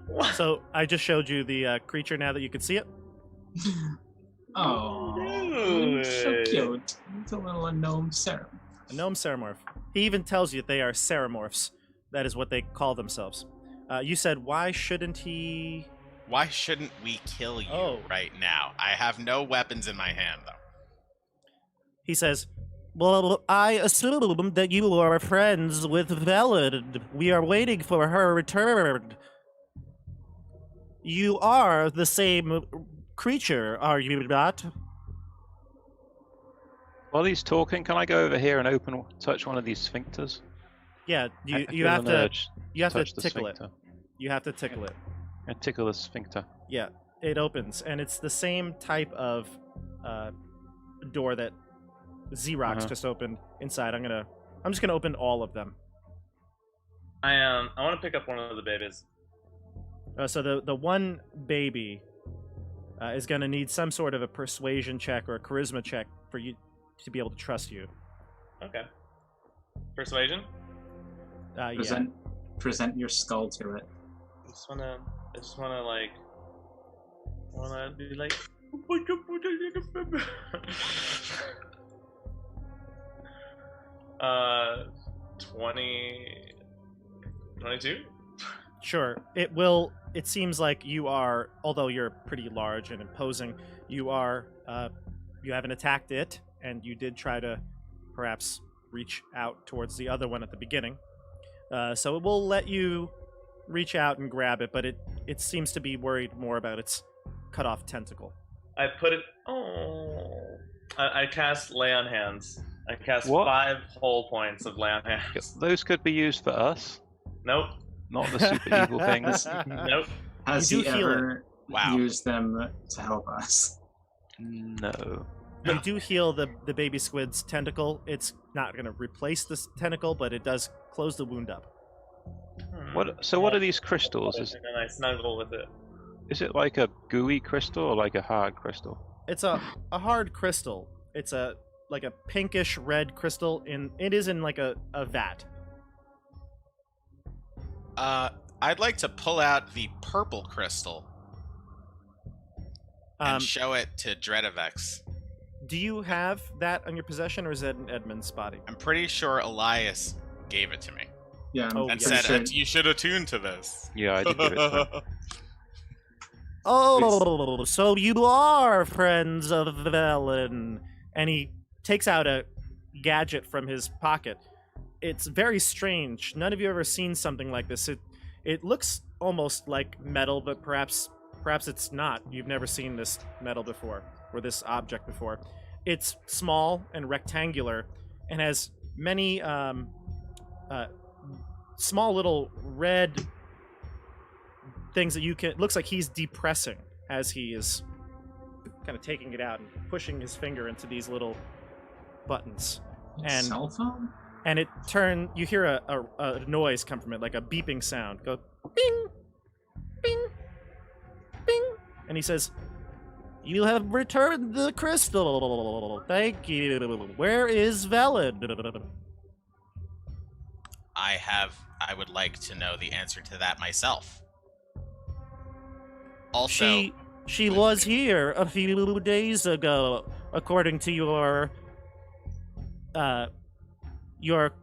What? So I just showed you the creature now that you can see it. Oh, so cute. It's a little gnome serum. A gnome ceramorph. He even tells you they are ceramorphs. That is what they call themselves. You said, why shouldn't he? Why shouldn't we kill you Oh. right now? I have no weapons in my hand, though. He says, well, I assume that you are friends with Velid. We are waiting for her return. You are the same creature, are you not? While he's talking, can I go over here and touch one of these sphincters? Yeah, I you feel have an to urge tickle touch the it. sphincter. You have to tickle it. I tickle the sphincter. Yeah, it opens, and it's the same type of door that ZEEROCKS just opened inside. I'm just gonna open all of them. I want to pick up one of the babies. So the one baby is gonna need some sort of a persuasion check or a charisma check for you to be able to trust you. Okay. Persuasion. Yeah. Present your skull to it. I just wanna be like. 22. Sure. It seems like you are, although you're pretty large and imposing, you haven't attacked it, and you did try to perhaps reach out towards the other one at the beginning. So it will let you reach out and grab it, but it seems to be worried more about its cut off tentacle. I put it. Oh. I cast Lay on Hands. I cast What? 5 whole points of Lay on Hands. Those could be used for us, Nope. not the super evil things. Nope. Has You he do heal ever Wow. used them to help us? No. You do heal the baby squid's tentacle. It's not going to replace this tentacle, but it does close the wound up. What are these crystals? And then I snuggle with it. Is it like a gooey crystal or like a hard crystal? It's a hard crystal. It's like a pinkish red crystal. It is in like a vat. I'd like to pull out the purple crystal and show it to Dredavex. Do you have that on your possession, or is that in Edmund's body? I'm pretty sure Elias gave it to me Yeah, I'm Oh, and yeah. said, "You should attune to this." Yeah, I did give it to him. Oh, so you are friends of Velen. And he takes out a gadget from his pocket. It's very strange. None of you have ever seen something like this. It looks almost like metal, but perhaps it's not. You've never seen this metal before, or this object before. It's small and rectangular, and has many small little red things that you can. It looks like he's depressing as he is kind of taking it out and pushing his finger into these little buttons. And cell phone? and you hear a noise come from it, like a beeping sound. Go bing, bing, bing, and he says, "You have returned the crystal. Thank you. Where is Velid?" I would like to know the answer to that myself. Also, She was here a few days ago, according to your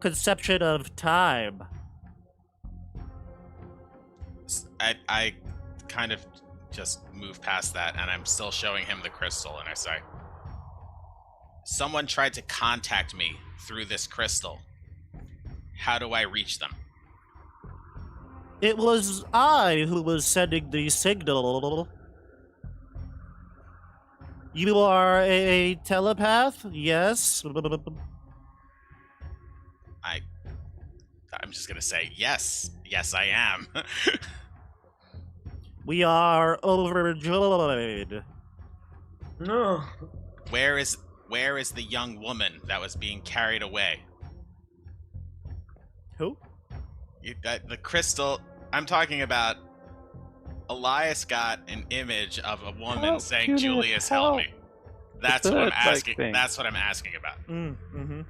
conception of time. I kind of just move past that, and I'm still showing him the crystal, and I say, "Someone tried to contact me through this crystal. How do I reach them?" It was I who was sending the signal. You are a telepath? Yes. I'm just gonna say yes. Yes, I am. We are overjoyed. No. Where is the young woman that was being carried away? Who? The crystal. I'm talking about. Elias got an image of a woman Help, saying, Julius, "Julius, help help." me." That's what I'm bird-like asking. thing. That's what I'm asking about. Mm-hmm.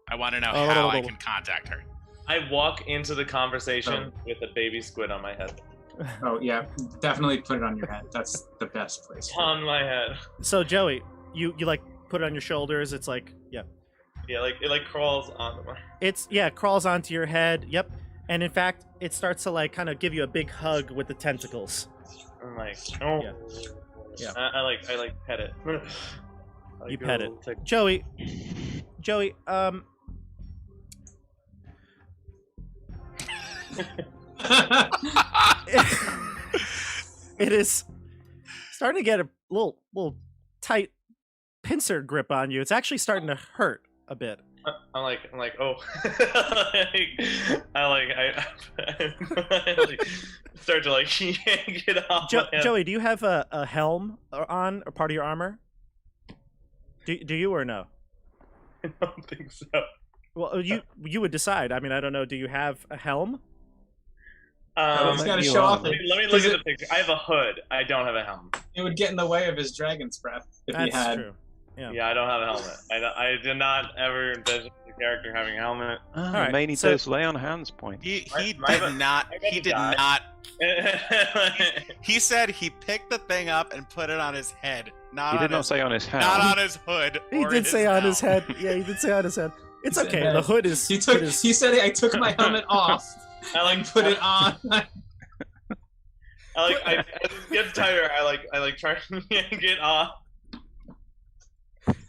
I want to know how I can contact her. I walk into the conversation with a baby squid on my head. Oh yeah, definitely put it on your head. That's the best place. for it. On my head. So Joey, you like put it on your shoulders. It's like, yeah. Yeah, like it crawls onto my. It crawls onto your head. Yep. And in fact, it starts to like kind of give you a big hug with the tentacles. I'm like, oh. Yeah. Yeah. I like pet it. I You go pet it. take- Joey, it is starting to get a little tight pincer grip on you. It's actually starting to hurt a bit. I'm like, oh. I start to like yank it off. my hand. Joey, do you have a helm on or part of your armor? Do you or no? I don't think so. Well, you would decide. I mean, I don't know. Do you have a helm? He's got to show off. Let me look at the picture. I have a hood. I don't have a helmet. It would get in the way of his dragon's breath if he That's had. true. Yeah. Yeah, I don't have a helmet. I did not ever envision the character having a helmet. right, Many so- does lay on hands point. He My- did not. He did die. not. He said he picked the thing up and put it on his head, not He on did not his, say on his hand. not on his hood. He or did say on his helm. head. Yeah, he did say on his head. It's He said okay. head. The hood is. He took. hood is- He said, "I took my helmet off I like and put it on." as it gets tighter, I like try to yank it off.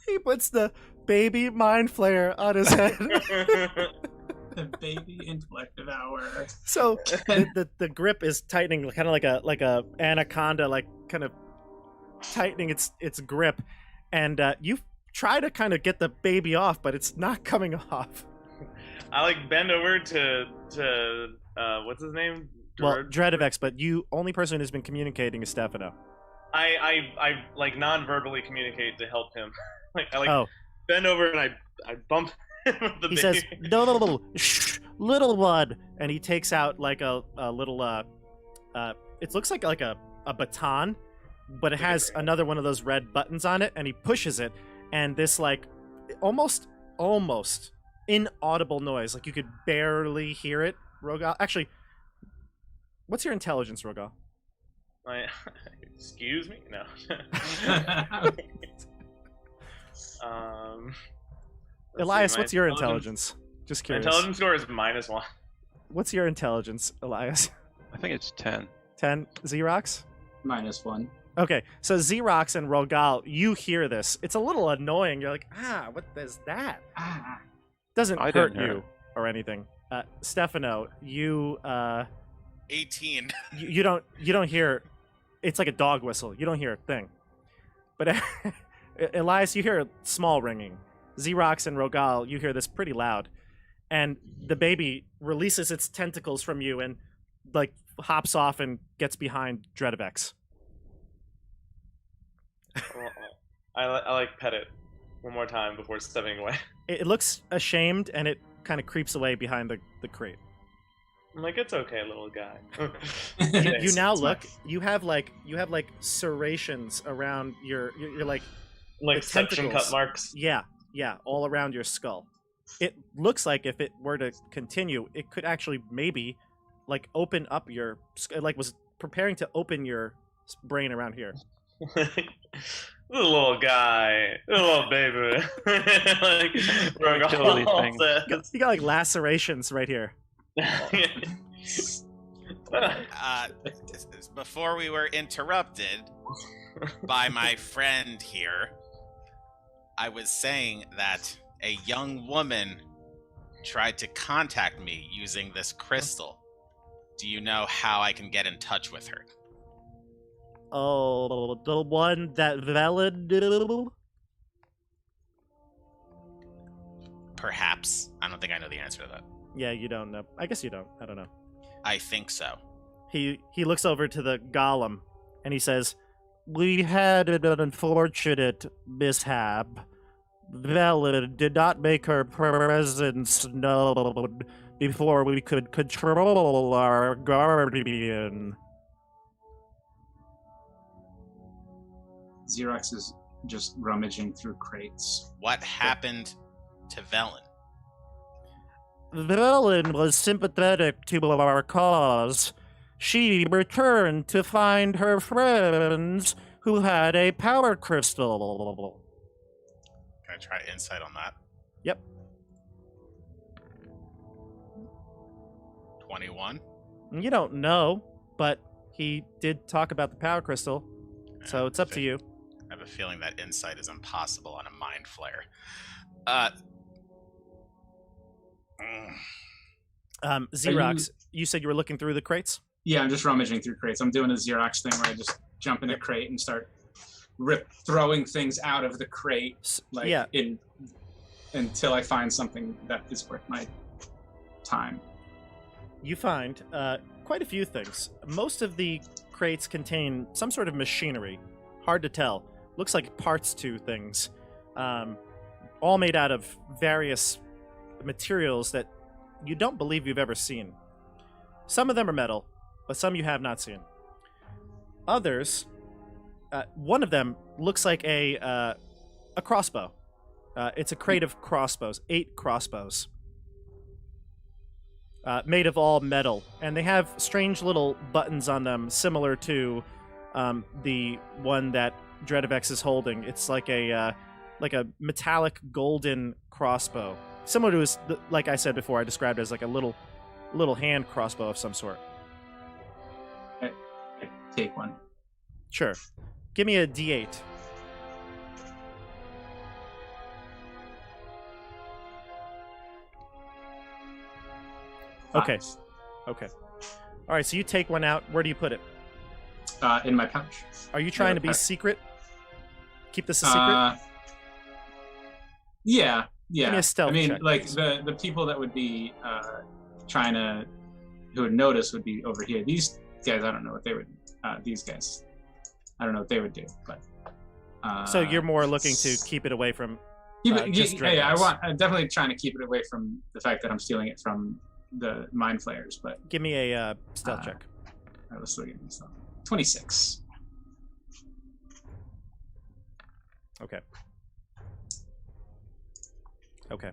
He puts the baby mind flayer on his head. The baby intellect hour. So the grip is tightening, kind of like a anaconda, like kind of tightening its grip, and you try to kind of get the baby off, but it's not coming off. I like bend over to what's his name? Well, Dreadovex, but you only person who's been communicating is Stefano. I like non-verbally communicate to help him. Oh, Bend over and I bump him with the he baby. says, "No, shh, little one," and he takes out like a little it looks like a baton, but it has another one of those red buttons on it, and he pushes it, and this like almost inaudible noise, like you could barely hear it. Rogal, actually, what's your intelligence, Rogal? Excuse me? No. Let's Elias, see, my what's your intelligence? Just My curious. intelligence score is -1. What's your intelligence, Elias? I think it's 10. 10 ZEEROCKS? -1. Okay, so ZEEROCKS and Rogal, you hear this. It's a little annoying. You're like, what is that? Ah. Doesn't I hurt didn't hear you it. or anything. Stefano, you 18. you don't hear. It's like a dog whistle. You don't hear a thing. But Elias, you hear a small ringing. ZEEROCKS and Rogal, you hear this pretty loud, and the baby releases its tentacles from you and like hops off and gets behind Dreadovex. I like pet it one more time before stepping away. It looks ashamed and it kind of creeps away behind the crate. I'm like, it's okay, little guy. You now It's look. You have like serrations around your like like the suction tentacles. cut marks. yeah all around your skull. It looks like if it were to continue, it could actually maybe like open up your like was preparing to open your brain around here. The little guy, the little baby. Like, Totally thing. You got like lacerations right here. Before we were interrupted by my friend here, I was saying that a young woman tried to contact me using this crystal. Do you know how I can get in touch with her? Oh, the one that valid. Perhaps. I don't think I know the answer to that. Yeah, you don't know. I guess you don't. I don't know. I think so. He looks over to the golem and he says, "We had an unfortunate mishap. Valid did not make her presence known before we could control our guardian." ZEEROCKS is just rummaging through crates. What happened to Velen? Velen was sympathetic to our cause. She returned to find her friends who had a power crystal. Can I try insight on that? Yep. 21. You don't know, but he did talk about the power crystal, so it's up to you. I have a feeling that insight is impossible on a mind flare. ZEEROCKS, you said you were looking through the crates? Yeah, I'm just rummaging through crates. I'm doing a ZEEROCKS thing where I just jump in a crate and start throwing things out of the crate, until I find something that is worth my time. You find quite a few things. Most of the crates contain some sort of machinery. Hard to tell. Looks like parts to things. All made out of various materials that you don't believe you've ever seen. Some of them are metal, but some you have not seen. Others, one of them looks like a crossbow. It's a crate of crossbows, 8 crossbows. Made of all metal, and they have strange little buttons on them, similar to the one that Dreadvex is holding. It's like a metallic golden crossbow, similar to his. Like I said before, I described it as like a little hand crossbow of some sort. I take one. Sure. Give me a D8. Okay. Okay. All right, so you take one out. Where do you put it? In my pouch. Are you trying to be secret? Keep this a secret? Yeah. Give me a stealth check, like please. the people that would be who would notice would be over here. These guys, I don't know what they would. These guys, I don't know what they would do. But so you're more looking to keep it away from. I'm definitely trying to keep it away from the fact that I'm stealing it from the mind flayers. But give me a stealth check. I was still getting myself 26. Okay. Okay.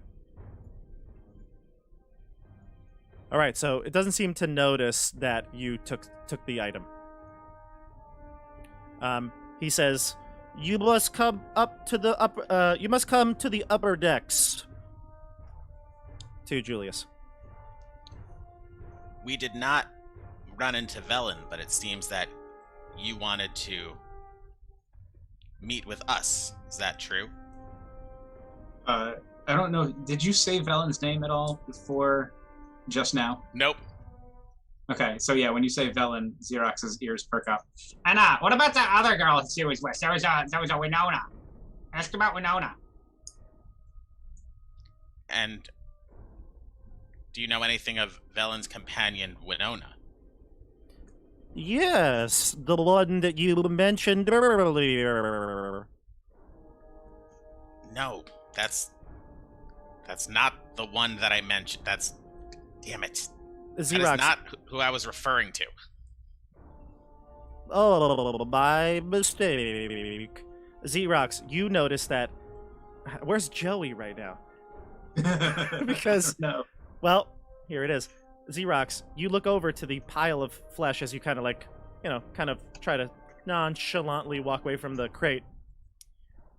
All right, so it doesn't seem to notice that you took the item. He says, "You must come up to the upper. You must come to the upper decks." To Julius. We did not run into Velen, but it seems that you wanted to meet with us. Is that true? I don't know. Did you say Velen's name at all before just now? Nope. Okay, so yeah, when you say Velen, ZEEROCKS' ears perk up. And what about the other girl she was with? There was a Winona. Ask about Winona. And do you know anything of Velen's companion, Winona? Yes, the one that you mentioned earlier. No, that's not the one that I mentioned. Damn it. That is ZEEROCKS. not who I was referring to. Oh, my mistake. ZEEROCKS, you notice that. Where's Joey right now? Because, no. well, here it is. ZEEROCKS, you look over to the pile of flesh as you kind of try to nonchalantly walk away from the crate.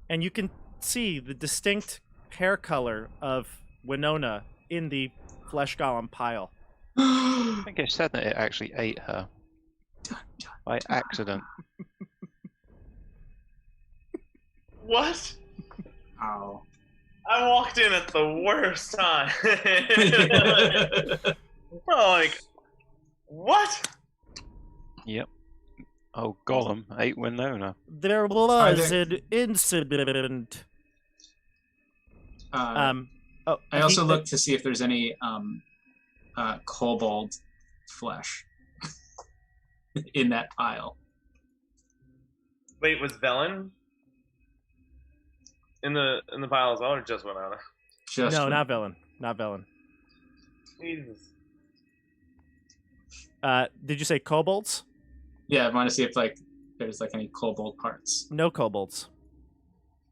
And you can see the distinct hair color of Winona in the flesh golem pile. I think it said that it actually ate her by accident. What? Oh. I walked in at the worst time. Bro, like, what? Yep. Oh, golem ate Winona. There was an incident. I also looked to see if there's any kobold flesh in that pile. Wait, was Velen in the pile as well, or just Winona? No, not Velen. Not Velen. Jesus. Did you say kobolds? Yeah, I want to see if there's any kobold parts. No kobolds.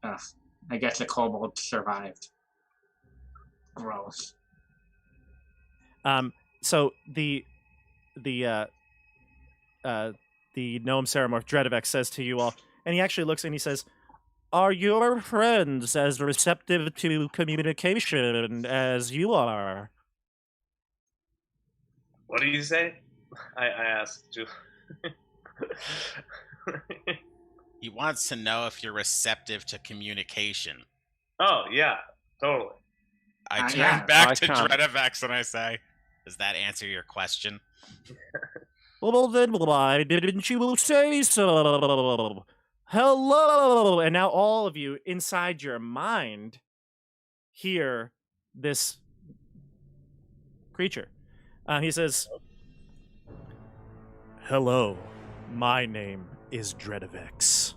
Ugh, I guess the kobold survived. Gross. So the gnome Ceramorph Dreadvex says to you all, and he actually looks and he says, "Are your friends as receptive to communication as you are?" What do you say? I asked. He wants to know if you're receptive to communication. Oh, yeah, totally. I turn yeah. back I to can't. Dredavex and I say, does that answer your question? Well, then why didn't you say so? Hello! And now all of you inside your mind hear this creature. He says, hello, my name is Dredavex.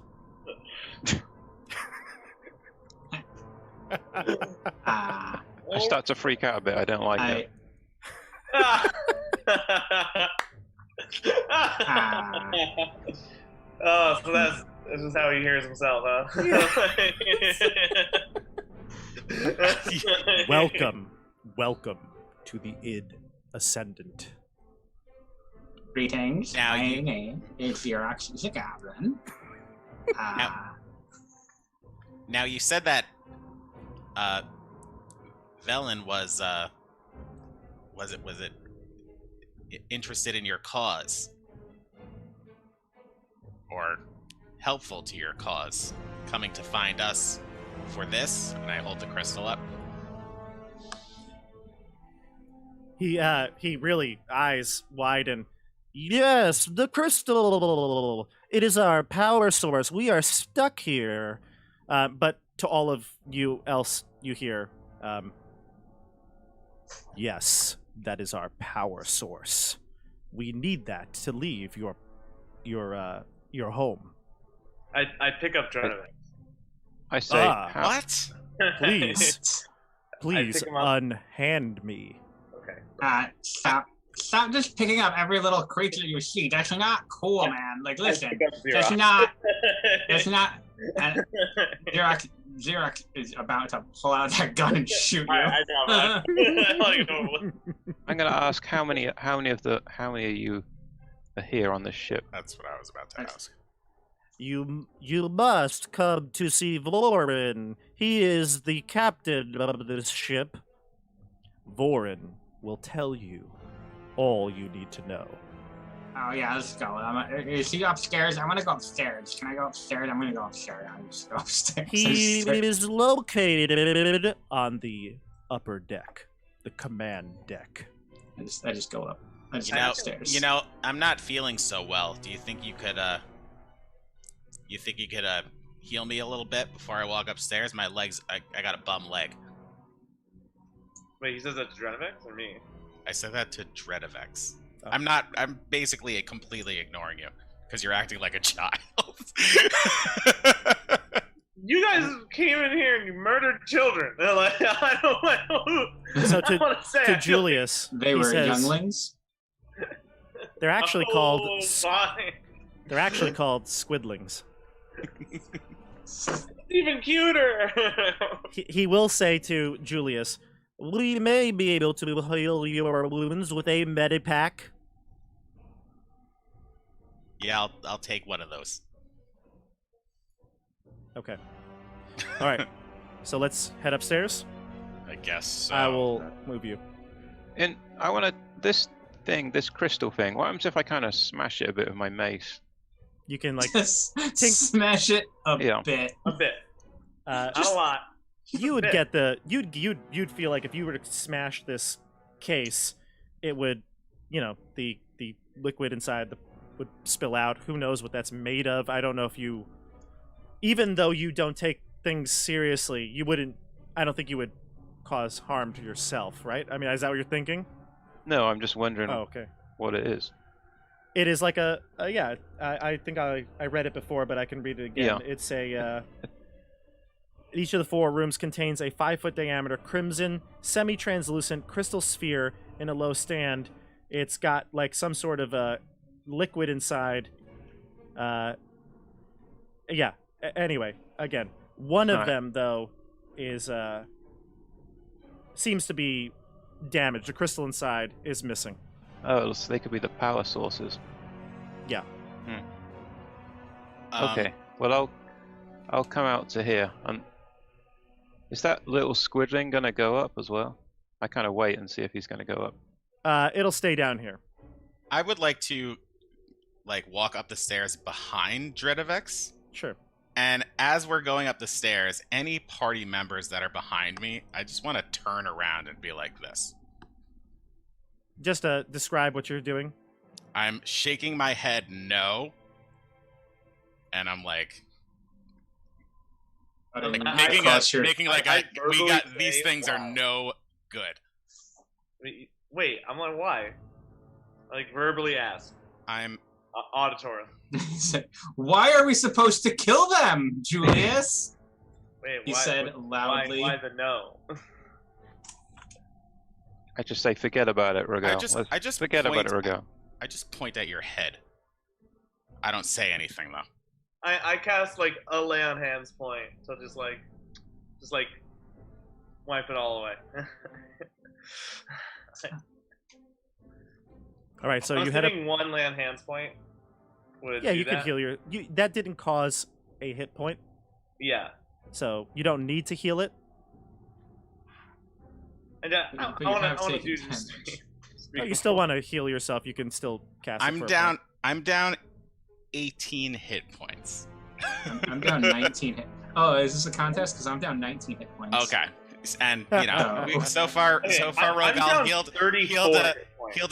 Ah, I start to freak out a bit. I don't like I. it. Oh, so this is how he hears himself, huh? Welcome to the Id Ascendant. Greetings. Now My you- name is ZEEROCKS the Goblin. Now you said that Velen was interested in your cause, or helpful to your cause, coming to find us for this. And I hold the crystal up. He really eyes widen. Yes, the crystal. It is our power source. We are stuck here. But to all of you else, you hear, yes, that is our power source. We need that to leave your home. I pick up Dredavex. I say, how- What? Please, please pick him up. unhand me. Okay. Stop just picking up every little creature you see. That's not cool, man. Like, listen, I pick up that's Xerox. not. And Xerox is about to pull out that gun and shoot you. I got that. I'm gonna ask how many of you are here on this ship? That's what I was about to ask. You must come to see Vorin. He is the captain of this ship. Vorin will tell you all you need to know. Oh yeah, let's go. Is he upstairs? I want to go upstairs. Can I go upstairs? I'm gonna go upstairs. I'm just go upstairs. He is located on the upper deck, the command deck. I just go up. I just You go know, upstairs. I'm not feeling so well. Do you think you could heal me a little bit before I walk upstairs? My legs, I got a bum leg. Wait, he says that to Dredavex or me? I said that to Dredavex. Oh. I'm basically completely ignoring you because you're acting like a child. You guys came in here and you murdered children. They're like, I don't So I wanna say, I to feel- Julius, they he were says, younglings. They're actually Oh, called fine. they're actually called squidlings. Even cuter. He will say to Julius, we may be able to heal your wounds with a medipack. Yeah, I'll take one of those. Okay. All right. So let's head upstairs. I guess so. I will move you. And I want to this crystal thing. What happens if I kind of smash it a bit with my mace? You can like Just smash it a Yeah. bit. A bit. uh, Not a lot. you would bit. get the you'd feel like if you were to smash this case, it would, the liquid inside would spill out. Who knows what that's made of? I don't know if you, even though you don't take things seriously, you wouldn't. I don't think you would cause harm to yourself, right? I mean, is that what you're thinking? No, I'm just wondering Oh, okay. what it is. It is like yeah. I think I read it before, but I can read it again. Yeah. It's a. Each of the 4 rooms contains a 5-foot diameter crimson, semi-translucent crystal sphere in a low stand. It's got like some sort of liquid inside. Yeah. Anyway, again, one of Alright. them though is seems to be damaged. The crystal inside is missing. Oh, so they could be the power sources. Okay. Well, I'll come out to here. And is that little squidling gonna go up as well? I kind of wait and see if he's gonna go up. It'll stay down here. I would like to walk up the stairs behind Dredovex. Sure. And as we're going up the stairs, any party members that are behind me, I just want to turn around and be like this. Just describe what you're doing. I'm shaking my head no. And I'm like making we got these things are no good. Wait, I'm like, why? Like, verbally ask. I'm auditory. Why are we supposed to kill them, Julius? Wait, he said loudly. Why the no? I just say, forget about it, Rago. I just forget about it, Rago. I just point at your head. I don't say anything though. I cast like a lay on hands point, so just like wipe it all away. All right, so I was you had one lay on hands point. Yeah, you could heal that didn't cause a hit point. Yeah. So you don't need to heal it. And I want to do just. You still want to heal yourself? You can still cast. I'm down 18 hit points. I'm down 19 hit. Oh, is this a contest? Because I'm down 19 hit points. Okay, and you know, so far, Rogal healed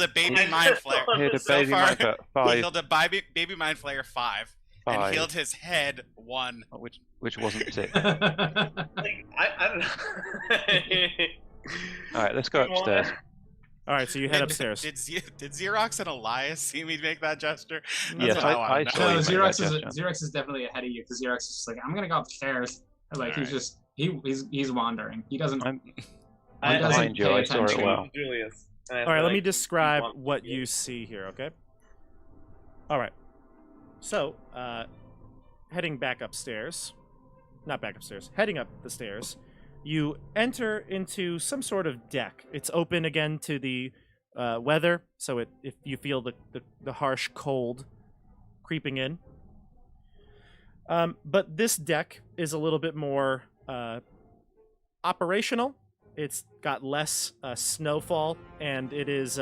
a baby mind flayer. Healed a baby mind flayer 5, and healed his head 1, which wasn't 6. I don't know. All right, let's go upstairs. All right, so you head upstairs. Did ZEEROCKS and Elias see me make that gesture? Yes, I saw you make that gesture. ZEEROCKS is definitely ahead of you because ZEEROCKS is just like, I'm gonna go upstairs. Like he's just he's wandering. He doesn't. I'm behind you. I saw it well. Julius. All right, let me describe what you see here. Okay. All right. So, heading back upstairs, not back upstairs, heading up the stairs. You enter into some sort of deck. It's open again to the weather, so if you feel the harsh cold creeping in. But this deck is a little bit more operational. It's got less snowfall, and it is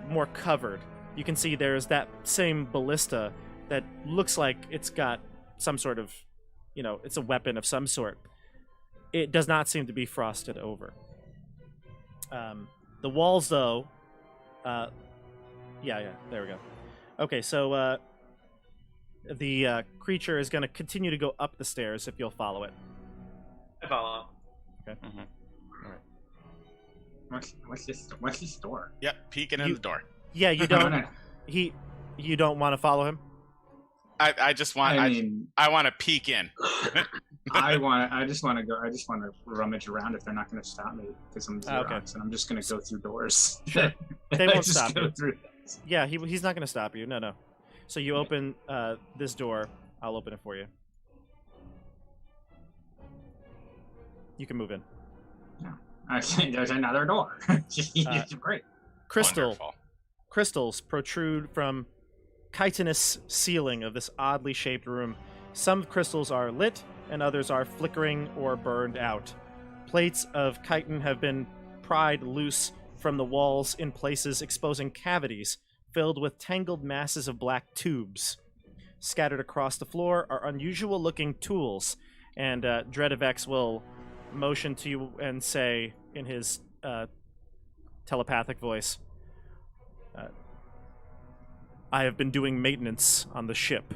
more covered. You can see there's that same ballista that looks like it's got some sort of, it's a weapon of some sort. It does not seem to be frosted over. The walls, though... yeah, there we go. Okay, so the creature is going to continue to go up the stairs if you'll follow it. I follow. Okay. Mm-hmm. All right. What's this door? Yep, peeking in the door. Yeah, you don't... You don't want to follow him? I just want... I want to peek in. I just want to rummage around if they're not going to stop me because I'm ZEEROCKS and I'm just going to go through doors. Sure. They won't stop you. Through. Yeah, he's not going to stop you. No. So you open this door. I'll open it for you. You can move in. Yeah. I think there's another door. Great. Crystals protrude from chitinous ceiling of this oddly shaped room. Some crystals are lit, and others are flickering or burned out. Plates of chitin have been pried loose from the walls in places, exposing cavities filled with tangled masses of black tubes. Scattered across the floor are unusual-looking tools, and Dredovex will motion to you and say in his telepathic voice, I have been doing maintenance on the ship.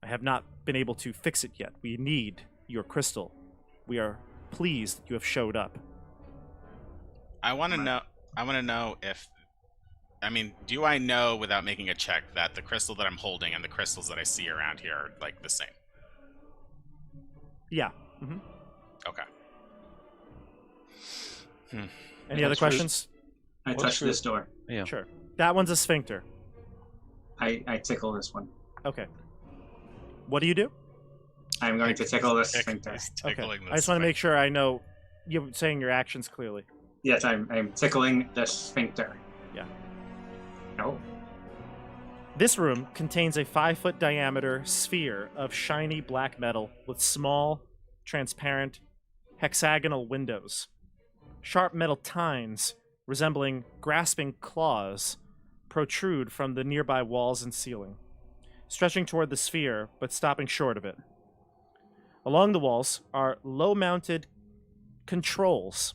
I have not been able to fix it yet. We need your crystal. We are pleased that you have showed up. I want to know if... do I know without making a check that the crystal that I'm holding and the crystals that I see around here are, the same? Yeah. Mm-hmm. Okay. Any other questions? I touch this door. Yeah. Sure. That one's a sphincter. I tickle this one. Okay. What do you do? I'm going to tickle this sphincter. Okay. I just want to make sure I know you're saying your actions clearly. Yes, I'm tickling the sphincter. Yeah. No. This room contains a 5-foot diameter sphere of shiny black metal with small, transparent, hexagonal windows. Sharp metal tines resembling grasping claws protrude from the nearby walls and ceiling, stretching toward the sphere but stopping short of it. Along the walls are low-mounted controls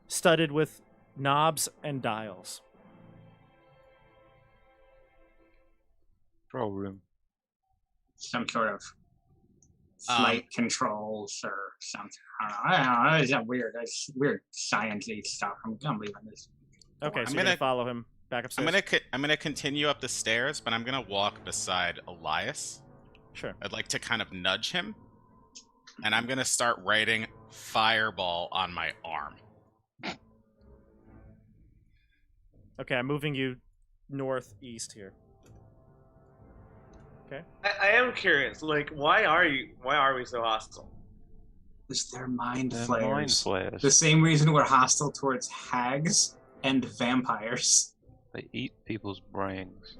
studded with knobs and dials. Control room. Some sort of flight controls or something. I don't know. It's weird. It's weird science-y stuff. I'm leaving this. Okay, so I'm you're gonna gonna- follow him back upstairs. I'm gonna continue up the stairs, but I'm gonna walk beside Elias. Sure. I'd like to kind of nudge him, and I'm gonna start writing fireball on my arm. Okay, I'm moving you northeast here. I am curious. Like, why are we so hostile? Because they're mind They're flayers. mind flayers. The same reason we're hostile towards hags and vampires. They eat people's brains.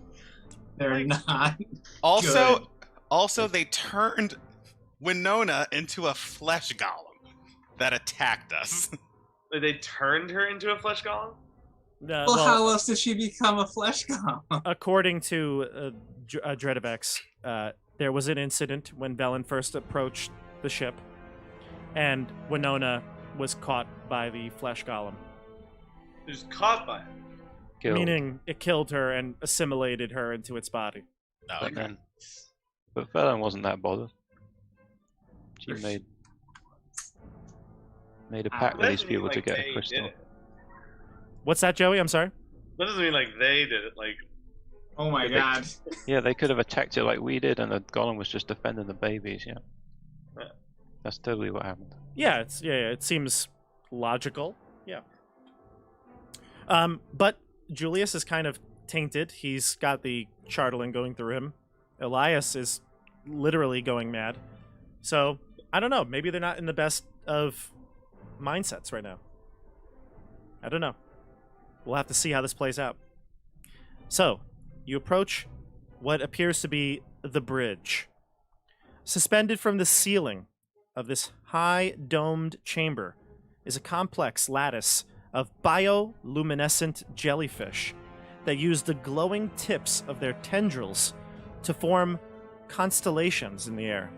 They're not. Also, they turned Winona into a flesh golem that attacked us. They turned her into a flesh golem. Well, how else did she become a flesh golem? According to Dredavex, there was an incident when Velen first approached the ship, and Winona was caught by the flesh golem. She was caught by it. Killed. Meaning it killed her and assimilated her into its body. Oh, But okay. then, but Velen wasn't that bothered. She made a pact with That these doesn't mean, people to like, get they a did crystal. it. What's that, Joey? I'm sorry? That doesn't mean like they did it. Like, Oh my Did they- god. Yeah, they could have attacked it like we did, and the golem was just defending the babies. Yeah, Yeah. that's totally what happened. Yeah, it seems logical. Yeah. But Julius is kind of tainted. He's got the chartling going through him. Elias is literally going mad. So, I don't know. Maybe they're not in the best of mindsets right now. I don't know. We'll have to see how this plays out. So, you approach what appears to be the bridge. Suspended from the ceiling of this high domed chamber is a complex lattice of bioluminescent jellyfish that use the glowing tips of their tendrils to form constellations in the air.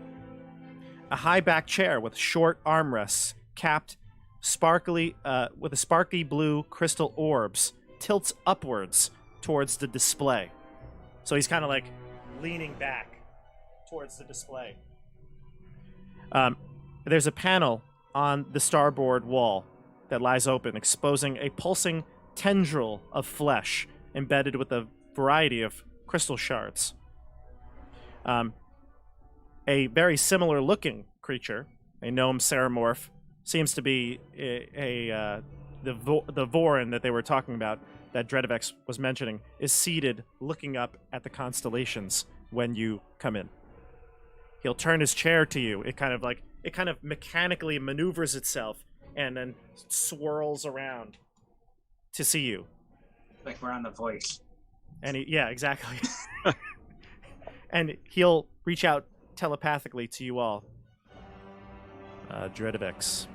A high back chair with short armrests capped with a sparkly blue crystal orbs tilts upwards towards the display. So he's kind of like leaning back towards the display. There's a panel on the starboard wall that lies open, exposing a pulsing tendril of flesh embedded with a variety of crystal shards. A very similar looking creature, a gnome ceramorph, seems to be the Vorin that they were talking about, that Dredavex was mentioning, is seated looking up at the constellations when you come in. He'll turn his chair to you. It kind of mechanically maneuvers itself and then swirls around to see you. Like we're on The Voice. And yeah, exactly. And he'll reach out telepathically to you all. Dredavex,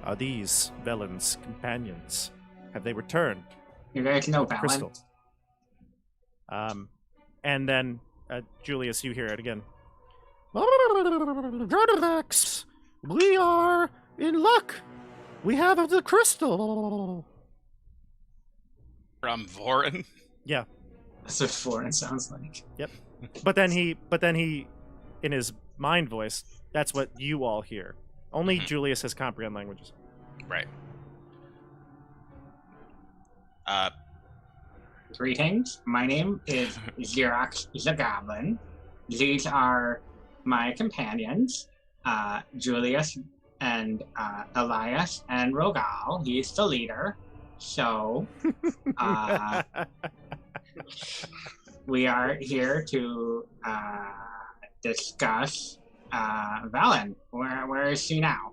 are these Velen's companions? Have they returned? You guys know with the Valen? crystal? And then, Julius, you hear it again. Dredavex, we are in luck. We have the crystal. From Vorin. Yeah, That's what foreign sounds like. but then he, in his mind voice, that's what you all hear. Only Mhm. Julius has comprehend languages. Right. Greetings. My name is ZEEROCKS the Goblin. These are my companions, Julius and Elias and Rogal. He's the leader. So, we are here to discuss Valen. Where is she now?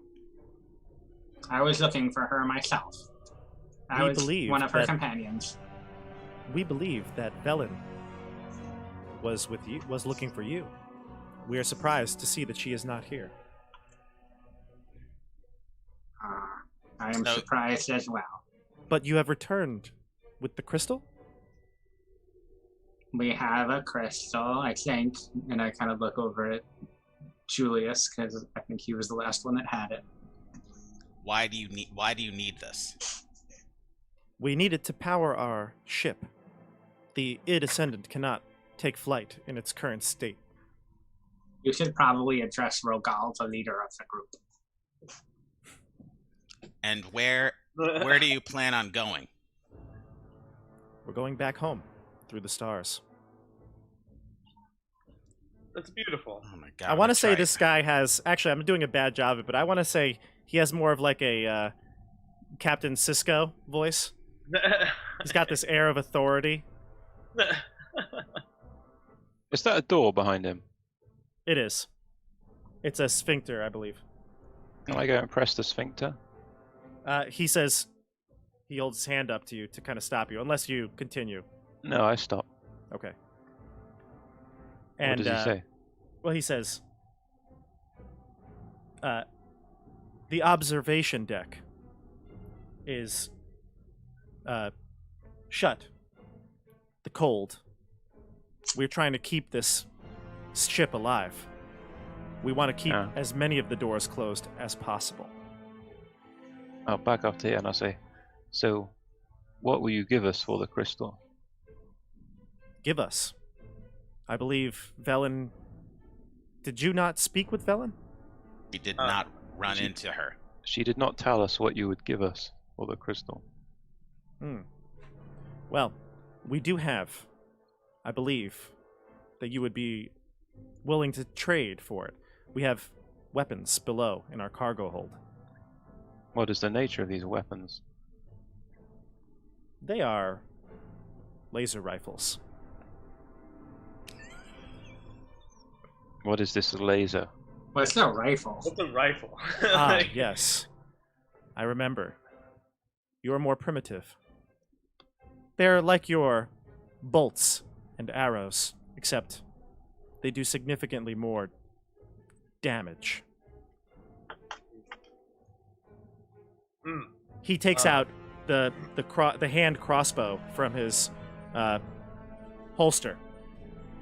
I was looking for her myself. I We was believe one of her that- companions. We believe that Velen was looking for you. We are surprised to see that she is not here. I am So- surprised as well. But you have returned with the crystal? We have a crystal, I think, and I kind of look over at Julius because I think he was the last one that had it. Why do you need this? We need it to power our ship. The Id Ascendant cannot take flight in its current state. You should probably address Rogal, the leader of the group. And where do you plan on going? We're going back home through the stars. That's beautiful. Oh my god. I want to that's say right. this guy has... Actually, I'm doing a bad job of it, but I want to say he has more of like a Captain Sisko voice. He's got this air of authority. Is that a door behind him? It is. It's a sphincter, I believe. Can I go and press the sphincter? He says... He holds his hand up to you to kind of stop you, unless you continue. No, I stop. Okay. What And, does he say? Well, he says... the observation deck is shut. The cold. We're trying to keep this ship alive. We want to keep Yeah. as many of the doors closed as possible. I'll back up to you and I'll say, so what will you give us for the crystal? Give us. I believe Velen... Did you not speak with Velen? We did not run into her. She did not tell us what you would give us for the crystal. Well, we do have, I believe, that you would be willing to trade for it. We have weapons below in our cargo hold. What is the nature of these weapons? They are laser rifles. What is this laser? Well, it's no rifle. What's a rifle? Ah, yes. I remember. You are more primitive. They're like your bolts and arrows, except they do significantly more damage. Hmm. He takes out the hand crossbow from his holster,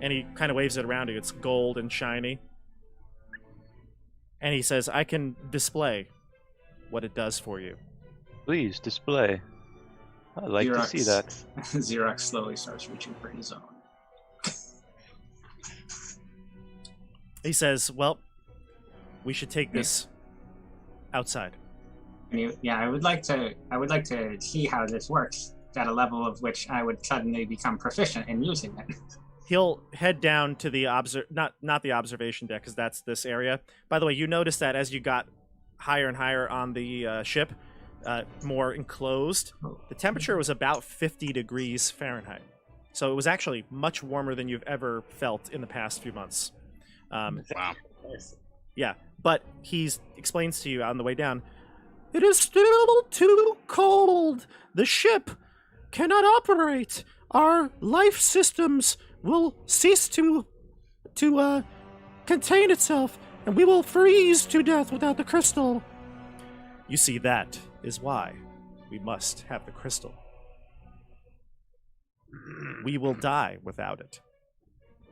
and he kind of waves it around you. It's gold and shiny. And he says, I can display what it does for you. Please display. I'd like to see that. Xerox slowly starts reaching for his own. He says, well, we should take this outside. Yeah, I would like to see how this works at a level of which I would suddenly become proficient in using it. He'll head down to the not the observation deck, because that's this area. By the way, you notice that as you got higher and higher on the ship, more enclosed, the temperature was about 50 degrees Fahrenheit. So it was actually much warmer than you've ever felt in the past few months. Wow. Nice. Yeah, but he explains to you on the way down, it is still too cold. The ship cannot operate. Our life systems will cease to contain itself, and we will freeze to death without the crystal. You see, that is why we must have the crystal. We will die without it.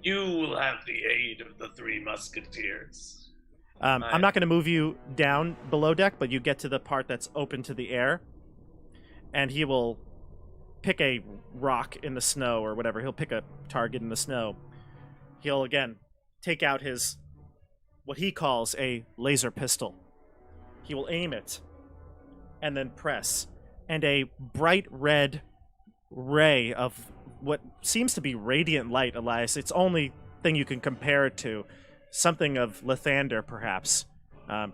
You will have the aid of the Three Musketeers. I'm not going to move you down below deck, but you get to the part that's open to the air, and he will pick a rock in the snow or whatever. He'll pick a target in the snow. He'll, again, take out his, what he calls a laser pistol. He will aim it and then press, and a bright red ray of what seems to be radiant light, Elias. It's only thing you can compare it to. Something of Lathander, perhaps.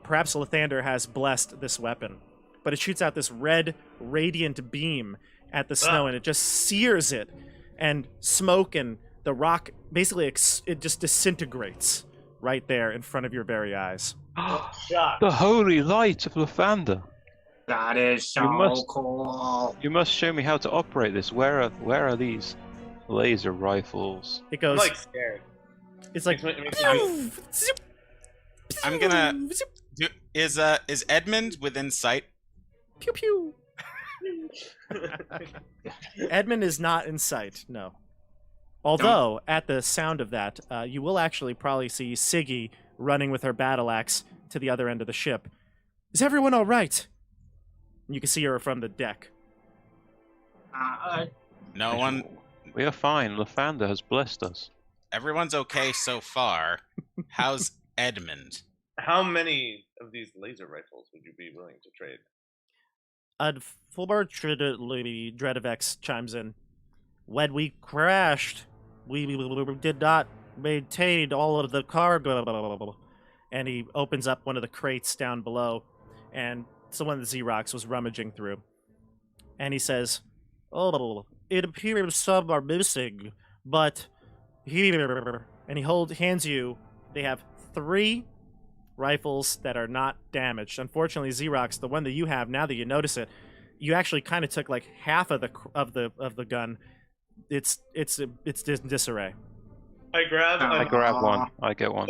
Perhaps Lathander has blessed this weapon. But it shoots out this red, radiant beam at the snow, and it just sears it. And smoke and the rock, basically, it just disintegrates right there in front of your very eyes. Shot. The holy light of Lathander. That is so cool. You must show me how to operate this. Where are these laser rifles? It I'm goes... like scared. It's like... I'm gonna do, is Edmund within sight? Pew pew. Edmund is not in sight, no. Although, at the sound of that, you will actually probably see Siggy running with her battle axe to the other end of the ship. Is everyone all right? And you can see her from the deck. No one. We are fine. Lathander has blessed us. Everyone's okay so far. How's Edmund? How many of these laser rifles would you be willing to trade? Unfortunately, Dreadivex chimes in. When we crashed, we did not maintain all of the cargo. And he opens up one of the crates down below, and it's the one that ZEEROCKS was rummaging through. And he says, "Oh, it appears some are missing, but here," and he hands you. They have 3 rifles that are not damaged. Unfortunately, ZEEROCKS, the one that you have, now that you notice it, you actually kind of took like half of the gun. It's disarray. I grab. I grab one. I get one.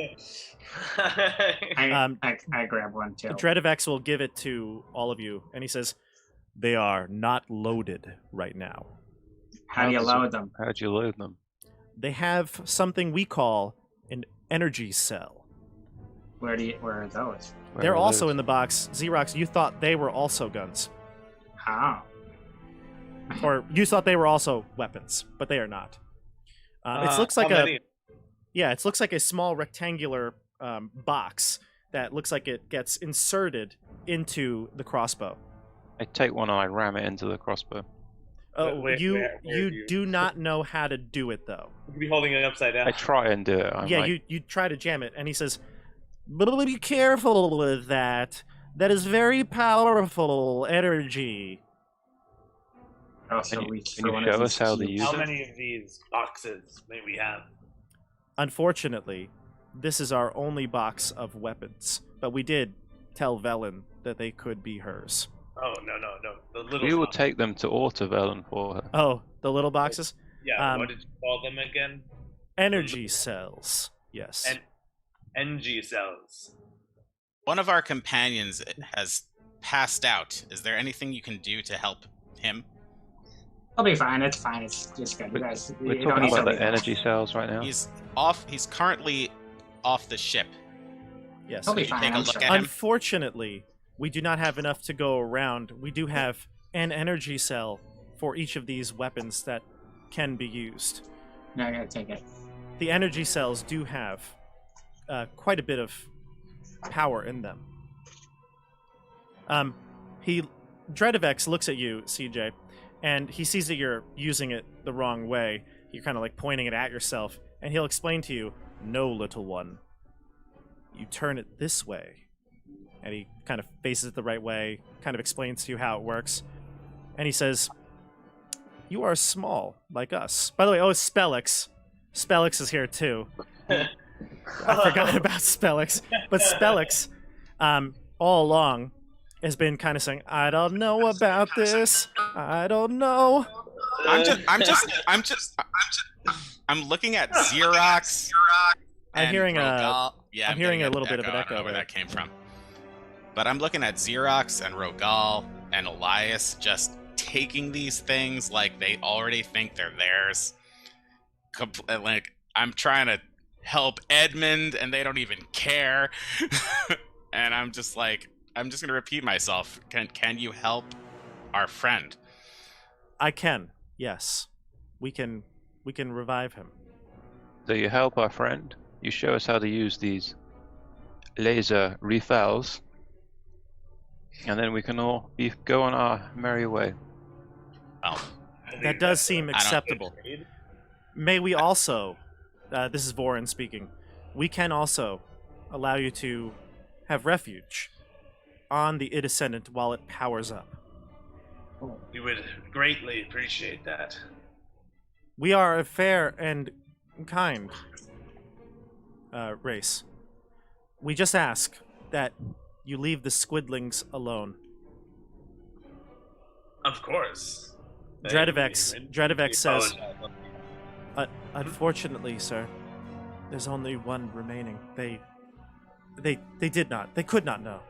I grab one too. Dreadivex will give it to all of you, and he says, "They are not loaded right now." How do you load them? How'd you load them? They have something we call an energy cell. Where are those? Where They're are also those? in the box. ZEEROCKS, you thought they were also guns. Oh. Or you thought they were also weapons, but they are not. It looks like how many? it looks like a small rectangular box that looks like it gets inserted into the crossbow. I take one and I ram it into the crossbow. Oh, Where you do do not know how to do it though. You could be holding it upside down. I try and do it. I'm Yeah, like, you try to jam it, and he says, "But be careful with that. That is very powerful energy." Also, Can you- reach can for you one show of these us how to cubes. use How it? many of these boxes may we have? Unfortunately, this is our only box of weapons, but we did tell Velen that they could be hers. Oh no. The little. we will box. take them to Ortavelen for her. Oh, the little boxes? Yeah. What did you call them again? Energy cells. Yes. And NG cells. One of our companions has passed out. Is there anything you can do to help him? I'll be fine. It's fine. It's just good. You guys, We're you don't talking need to about the leave. energy cells right now. He's off. He's currently off the ship. Yes. He'll be Can you fine. take a I'm look sure. at him? Unfortunately, we do not have enough to go around. We do have an energy cell for each of these weapons that can be used. No, I gotta take it. The energy cells do have quite a bit of power in them. Dreadivex looks at you, CJ, and he sees that you're using it the wrong way. You're kind of like pointing it at yourself, and he'll explain to you, "No, little one. You turn it this way." And he kind of faces it the right way, kind of explains to you how it works. And he says, "You are small, like us." By the way, it's Spellix. Spellix is here too. I forgot about Spellix. But Spellix, all along, has been kind of saying, "I don't know about this. I don't know." I'm looking at ZEEROCKS. I'm hearing Rogal. Yeah, I'm hearing getting a little bit of an I don't know echo where there. that came from. But I'm looking at ZEEROCKS and Rogal and Elias just taking these things like they already think they're theirs. Like I'm trying to help Edmund and they don't even care. And I'm just gonna repeat myself. Can you help our friend? I can. Yes, we can revive him. So you help our friend. You show us how to use these laser rifles, and then we can all go on our merry way. Well, That does seem acceptable. Trade? May we also, this is Vorin speaking, we can also allow you to have refuge on the Id Ascendant while it powers up. We would greatly appreciate that. We are a fair and kind race. We just ask that you leave the squidlings alone. Of course. Dreadivex says, Apologize. Unfortunately, sir, there's only one remaining. They could not know.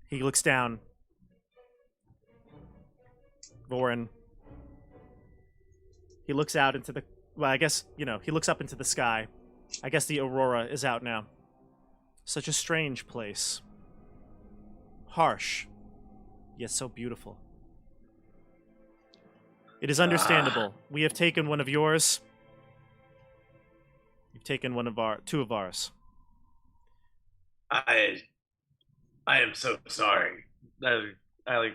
He looks down. Vorin. He looks out into the... Well, I guess, he looks up into the sky. I guess the aurora is out now. Such a strange place. Harsh, yet so beautiful. It is understandable. We have taken one of yours. You've taken two of ours. I am so sorry. I like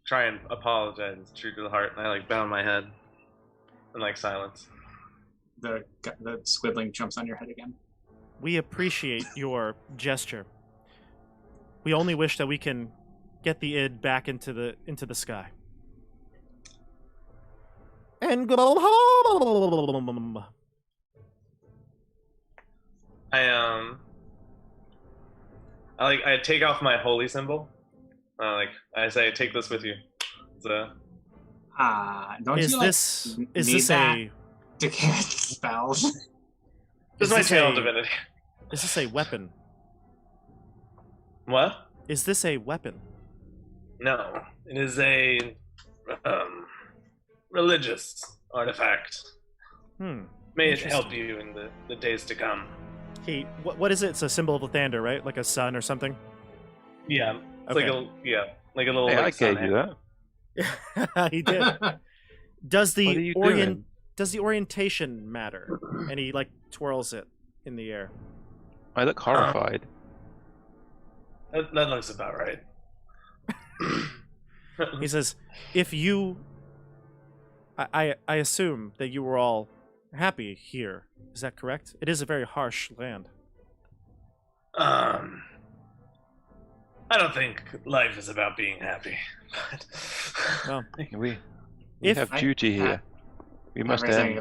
try and apologize true to the heart, and I like bow my head in like silence. The squibbling jumps on your head again. We appreciate your gesture. We only wish that we can get the id back into the sky. And I take off my holy symbol. I say, take this with you. So, don't is you this need is this that a to cast spells? this is my channel divinity. Is this a weapon? What? Is this a weapon? No, it is a religious artifact. May it help you in the days to come. Hey, what is it? It's a symbol of Lathander, right? Like a sun or something? Yeah. It's Okay. like a little. Hey, I like, gave sun you hand. that. He did. Does What are the you doing? does the orientation matter? And he like twirls it in the air. I look horrified. That looks about right. He says, if you I assume that you were all happy here. Is that correct? It is a very harsh land. I don't think life is about being happy. Well, We if have duty here. We must end.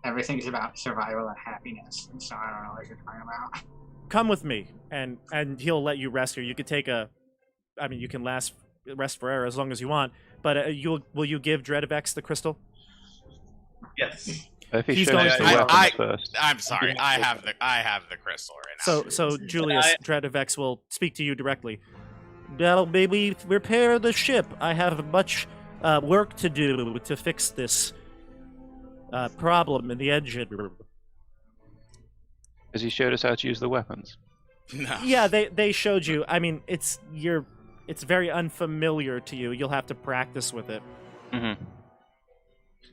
Everything's about survival and happiness. So I don't know what you're talking about. come with me, and he'll let you rest here. You could take you can rest forever as long as you want. But will you give Dredavex the crystal? Yes. If he He's shows going us to- the I- weapons I- first. I'm sorry. I have the crystal right now. So Julius, Dredavex will speak to you directly. Now, maybe repair the ship. I have much work to do to fix this problem in the engine room. Has he showed us how to use the weapons? No. Yeah, they showed you. I mean, it's very unfamiliar to you. You'll have to practice with it. Mm-hmm.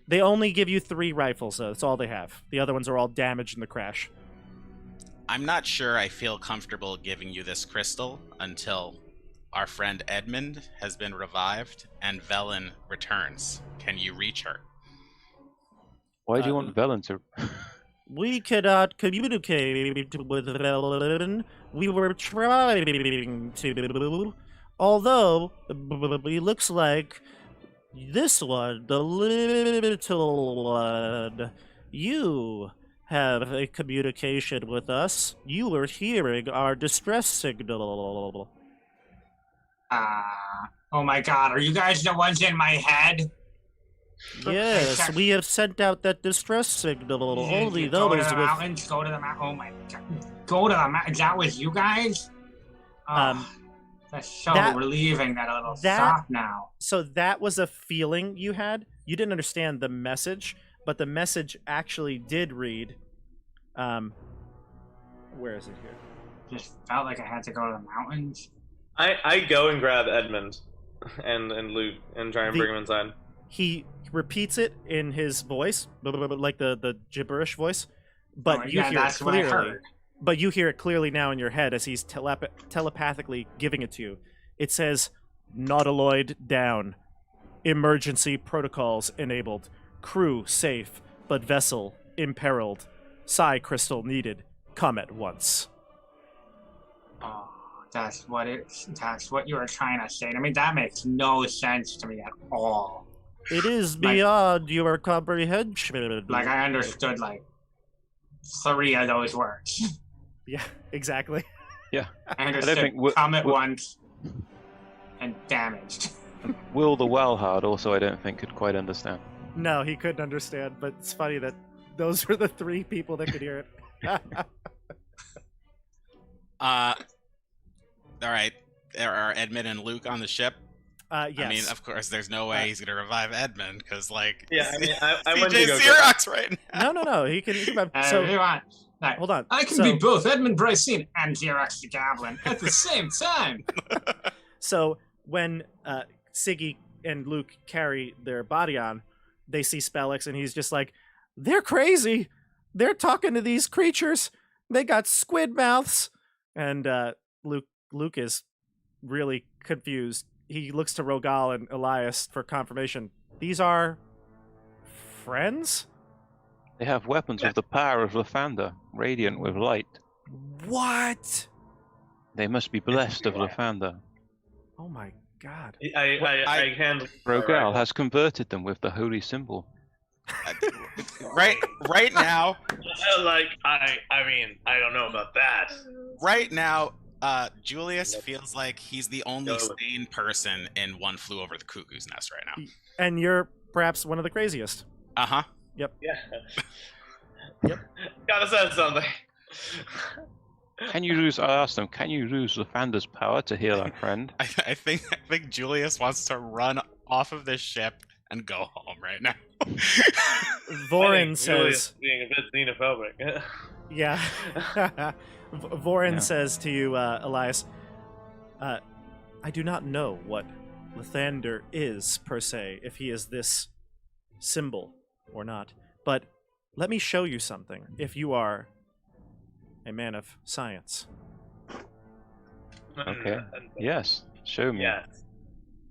They only give you 3 rifles, though. That's all they have. The other ones are all damaged in the crash. I'm not sure I feel comfortable giving you this crystal until our friend Edmund has been revived and Velen returns. Can you reach her? Why do you want Velen to? We cannot communicate with Velen. We were trying to. Although, it looks like this one, the little one, you have a communication with us. You were hearing our distress signal. Oh my god, are you guys the ones in my head? Yes, we have sent out that distress signal. Only Go to those the with... mountains, go to the mountain. Oh my god. Go to the mountains. That was you guys? That's so relieving that it'll stop now. So that was a feeling you had. You didn't understand the message, but the message actually did read. Where is it here? Just felt like I had to go to the mountains. I go and grab Edmund and Luke and try and bring him inside. He repeats it in his voice, like the gibberish voice, but you hear it clearly. But you hear it clearly now in your head as he's telepathically giving it to you. It says, "Nautiloid down. Emergency protocols enabled. Crew safe, but vessel imperiled. Psi crystal needed. Come at once." Oh, that's what you were trying to say to me. That makes no sense to me at all. It is beyond your comprehension. Like I understood like 3 of those words. Yeah, exactly. Yeah. I understood come at once and damaged. Will the Wellhard also, I don't think, could quite understand. No, he couldn't understand, but it's funny that those were the 3 people that could hear it. All right. There are Edmund and Luke on the ship. Yes. I mean, of course, there's no way he's gonna revive Edmund because, like, Yeah, I mean, I went to CJ go. Xerox right now. No. He can. So, Hold on. I can So- be both Edmund Brycene. and Xerox the Goblin. At the same time. So when Siggy and Luke carry their body on, they see Spellix, and he's just like, "They're crazy. They're talking to these creatures. They got squid mouths." And Luke is really confused. He looks to Rogal and Elias for confirmation. These are friends? They have weapons with the power of Lathander, radiant with light. What? They must be blessed of Lathander. Oh my god. I hand. Rogal has converted them with the holy symbol. Right now, Like, I mean, I don't know about that. right now, Julius feels like he's the only sane person in One Flew Over the Cuckoo's Nest right now. And you're perhaps one of the craziest. Uh-huh. Yeah. Yep. Gotta say something. Can you lose? I asked them. Can you lose Lathander's power to heal our friend? I think Julius wants to run off of this ship and go home right now. Vorin Julius says, being a bit xenophobic. yeah. Vorin Yeah. says to you, Elias, I do not know what Lathander is, per se, if he is this symbol or not. But let me show you something, if you are a man of science. Okay. Yes. Show me. Yes.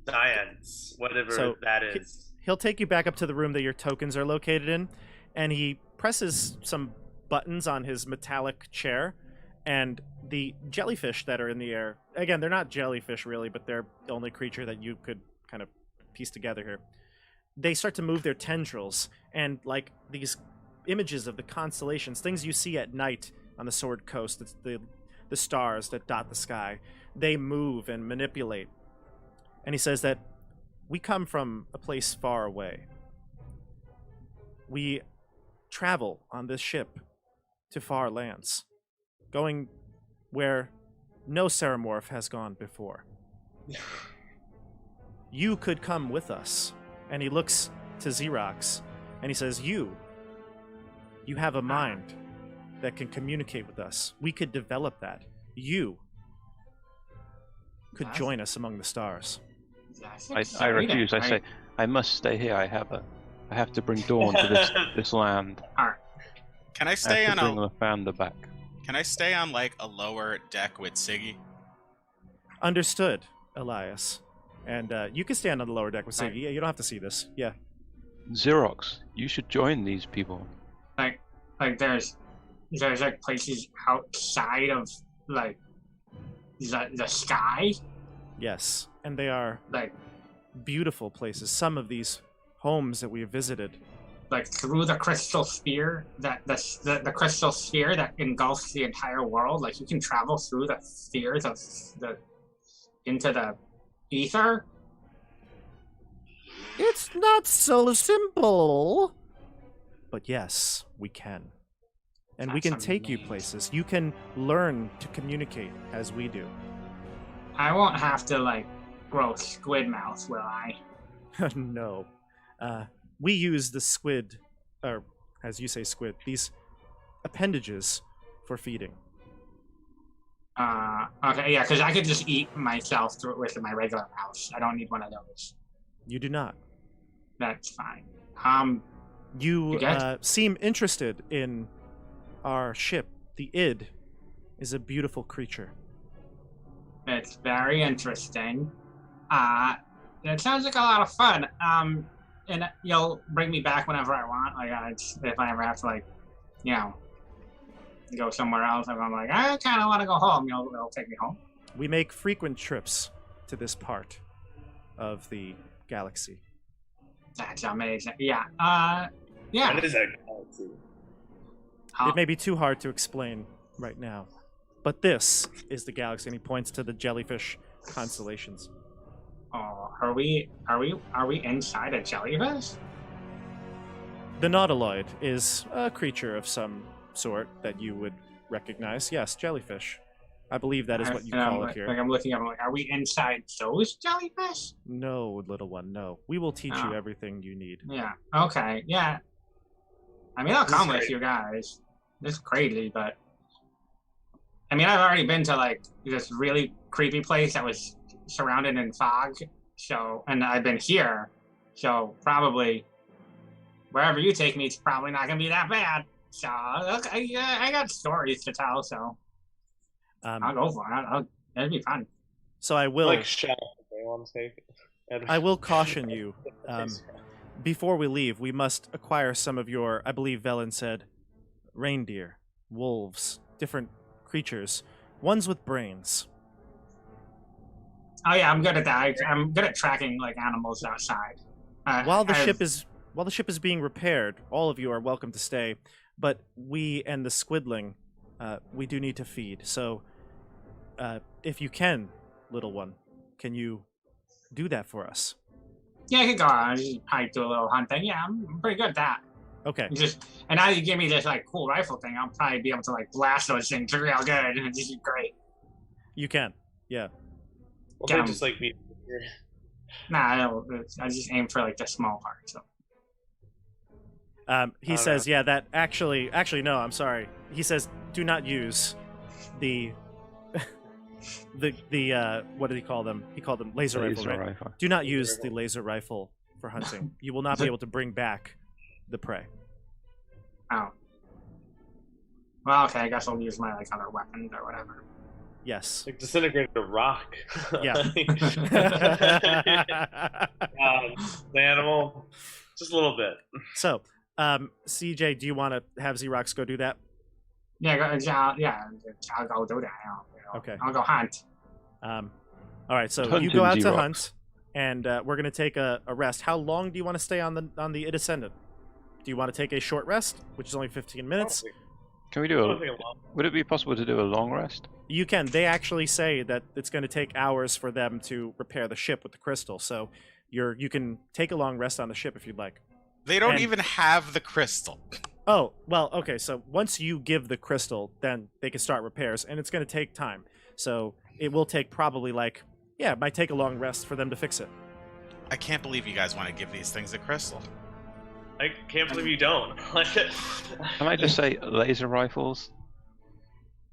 Science, whatever So, that is. He'll take you back up to the room that your tokens are located in, and he presses some buttons on his metallic chair, and the jellyfish that are in the air, again, they're not jellyfish really, but they're the only creature that you could kind of piece together here. They start to move their tendrils, and like these images of the constellations, things you see at night on the Sword Coast, it's the stars that dot the sky, they move and manipulate. And he says that we come from a place far away. We travel on this ship to far lands, going where no Ceramorph has gone before. You could come with us. And he looks to ZEEROCKS, and he says, you have a mind that can communicate with us. We could develop that. You could join us among the stars. I refuse. I say I must stay here. I have to bring dawn to this land. Can I I stay have on to bring Lathander back. Can I stay on like a lower deck with Siggy? Understood, Elias. And you can stand on the lower deck with Siggy. Yeah, you don't have to see this. Yeah. ZEEROCKS, you should join these people. Like there's like places outside of like the sky, Yes. And they are like beautiful places. Some of these homes that we have visited. like through the crystal sphere the crystal sphere that engulfs the entire world. Like you can travel through the spheres of into the ether. It's not so simple. But yes, we can. And we can That's take you amazing. places. You can learn to communicate as we do. I won't have to like grow squid mouth, will I? No. We use the squid, or as you say squid, these appendages for feeding. Okay, yeah, because I could just eat myself through with my regular mouth. I don't need one of those. You do not. That's fine. You Okay. seem interested in our ship. The Id is a beautiful creature. It's very interesting. It sounds like a lot of fun. And you'll bring me back whenever I want. Like, if I ever have to, like, you know, go somewhere else, if I'm like, I kind of want to go home, you'll take me home. We make frequent trips to this part of the galaxy. That's amazing. Yeah. Yeah. What is a galaxy? It may be too hard to explain right now, but this is the galaxy, and he points to the jellyfish constellations. Oh, are we inside a jellyfish? The nautiloid is a creature of some sort that you would recognize. Yes, jellyfish. I believe that is what you call it here. Like I'm looking up. I'm like, are we inside those jellyfish? No, little one, no. We will teach you everything you need. Yeah. Okay. Yeah. I mean, I'll come with great. you guys. It's crazy, but I mean, I've already been to like this really creepy place that was surrounded in fog. So, and I've been here, so probably wherever you take me, it's probably not gonna be that bad. So, okay, I got stories to tell, so I'll go for it. It'll be fun. So I will. Like shell. They want to take. I will caution you. Before we leave, we must acquire some of your. I believe Velen said, reindeer, wolves, different creatures, ones with brains. Oh yeah, I'm good at that. I'm good at tracking like animals outside. While the ship is being repaired, all of you are welcome to stay. But we and the squidling, we do need to feed. So, if you can, little one, can you do that for us? Yeah, I could go on. Just probably do a little hunting. Yeah, I'm pretty good at that. Okay. And now you give me this like cool rifle thing, I'll probably be able to like blast those things real good, and it's just great. You can. Yeah. Well, they just like me. Nah, I just aim for like the small part. So. He says, yeah, that actually, no, I'm sorry. He says, do not use the what did he call them? He called them laser rifle, right? Do not use the laser rifle for hunting. You will not be able to bring back the prey. Oh. Well, okay, I guess I'll use my like other weapons or whatever. Yes. Like disintegrate a rock. Yeah. The animal, just a little bit. So, CJ, do you want to have ZEEROCKS go do that? Yeah, I'll go do that. Okay. I'll go hunt. All right, so Hunt you go out to ZEEROCKS. hunt, and we're gonna take a rest. How long do you want to stay on the Id Ascendant? Do you want to take a short rest, which is only 15 minutes? Can we do would it be possible to do a long rest? You can. They actually say that it's going to take hours for them to repair the ship with the crystal, so you can take a long rest on the ship if you'd like. They don't even have the crystal. Oh, well, okay, so once you give the crystal, then they can start repairs, and it's going to take time. So it will take probably it might take a long rest for them to fix it. I can't believe you guys want to give these things a crystal. I can't believe you don't. Can I just say laser rifles?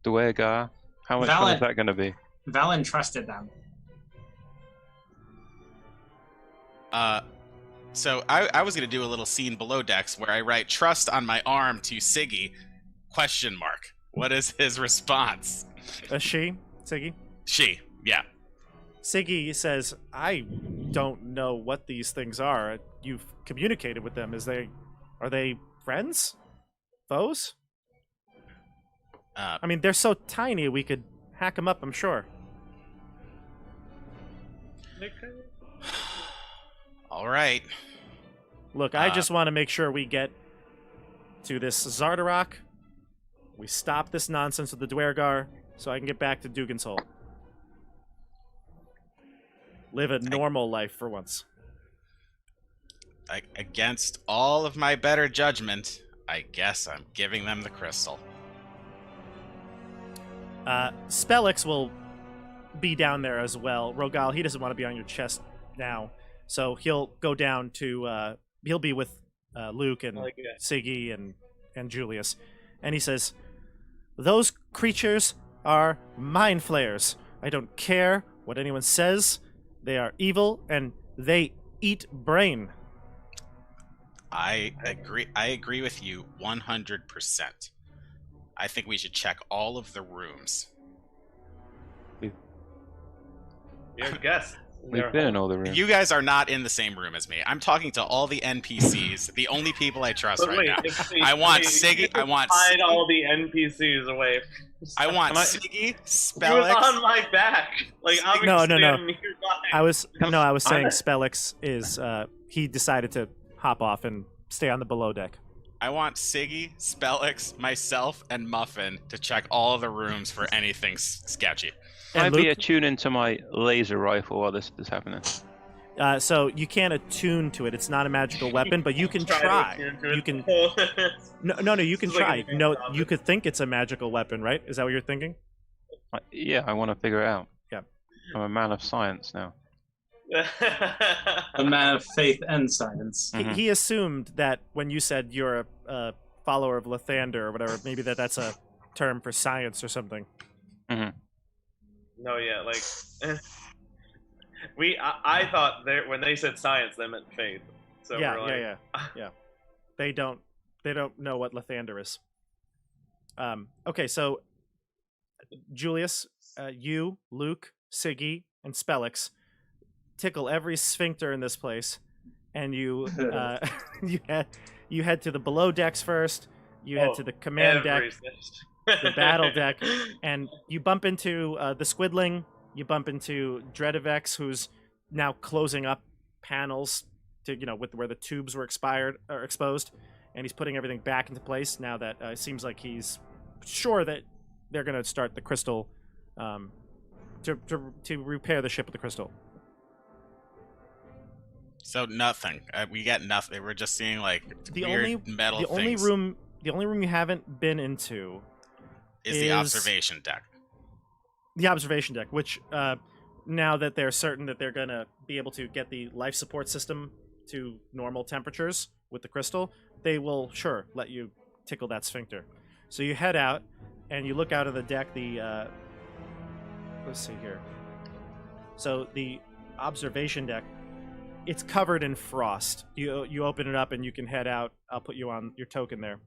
Duergar? How much fun is that going to be? Velen trusted them. So I was going to do a little scene below decks where I write trust on my arm to Siggy, ? What is his response? She? Siggy? She, yeah. Siggy says, I don't know what these things are. You've communicated with them. Are they friends? Foes? I mean, they're so tiny we could hack them up, I'm sure. All right. Look, I just want to make sure we get to this Zardarok. We stop this nonsense with the Duergar so I can get back to Dugan's Hole. Live a normal life for once. Against all of my better judgment, I guess I'm giving them the crystal. Spellix will be down there as well. Rogal, he doesn't want to be on your chest now, so he'll go down to. He'll be with Luke and Siggy and Julius, and he says, "Those creatures are mind flayers. I don't care what anyone says. They are evil and they eat brain." I agree with you 100%. I think we should check all of the rooms. You're a guest. We've been in all the rooms. You guys are not in the same room as me. I'm talking to all the NPCs, the only people I trust right now. I want Siggy. I want hide all the NPCs away. I want Siggy, Spellix. He was on my back. Like I'm No. nearby. I was saying Spellix is he decided to hop off and stay on the below deck. I want Siggy, Spellix, myself, and Muffin to check all of the rooms for anything sketchy. Can I And be Luke, attuned into my laser rifle while this is happening? so you can't attune to it. It's not a magical weapon, but you can try. You can. No. You can It's like try. an No, advanced you could think it's a magical weapon, right? Is that what you're thinking? Yeah, I want to figure it out. Yeah. I'm a man of science now. A man of faith and science. He assumed that when you said you're a follower of Lathander or whatever, maybe that's a term for science or something. No, yeah, like I thought when they said science, they meant faith. So Yeah, we're like, yeah. They don't know what Lathander is. Okay, so Julius, you, Luke, Siggy, and Spellix tickle every sphincter in this place, and you you head to the below decks first. You head to the command deck, the battle deck, and you bump into the Squidling. You bump into Dreadivex, who's now closing up panels to with where the tubes were exposed, and he's putting everything back into place now that it seems like he's sure that they're going to start the crystal to repair the ship with the crystal. So nothing. We got nothing. We're just seeing like weird metal things. The only room you haven't been into is the observation deck. The observation deck, which now that they're certain that they're going to be able to get the life support system to normal temperatures with the crystal, they will let you tickle that sphincter. So you head out and you look out of the deck. Let's see here. So the observation deck, it's covered in frost. You open it up and you can head out. I'll put you on your token there.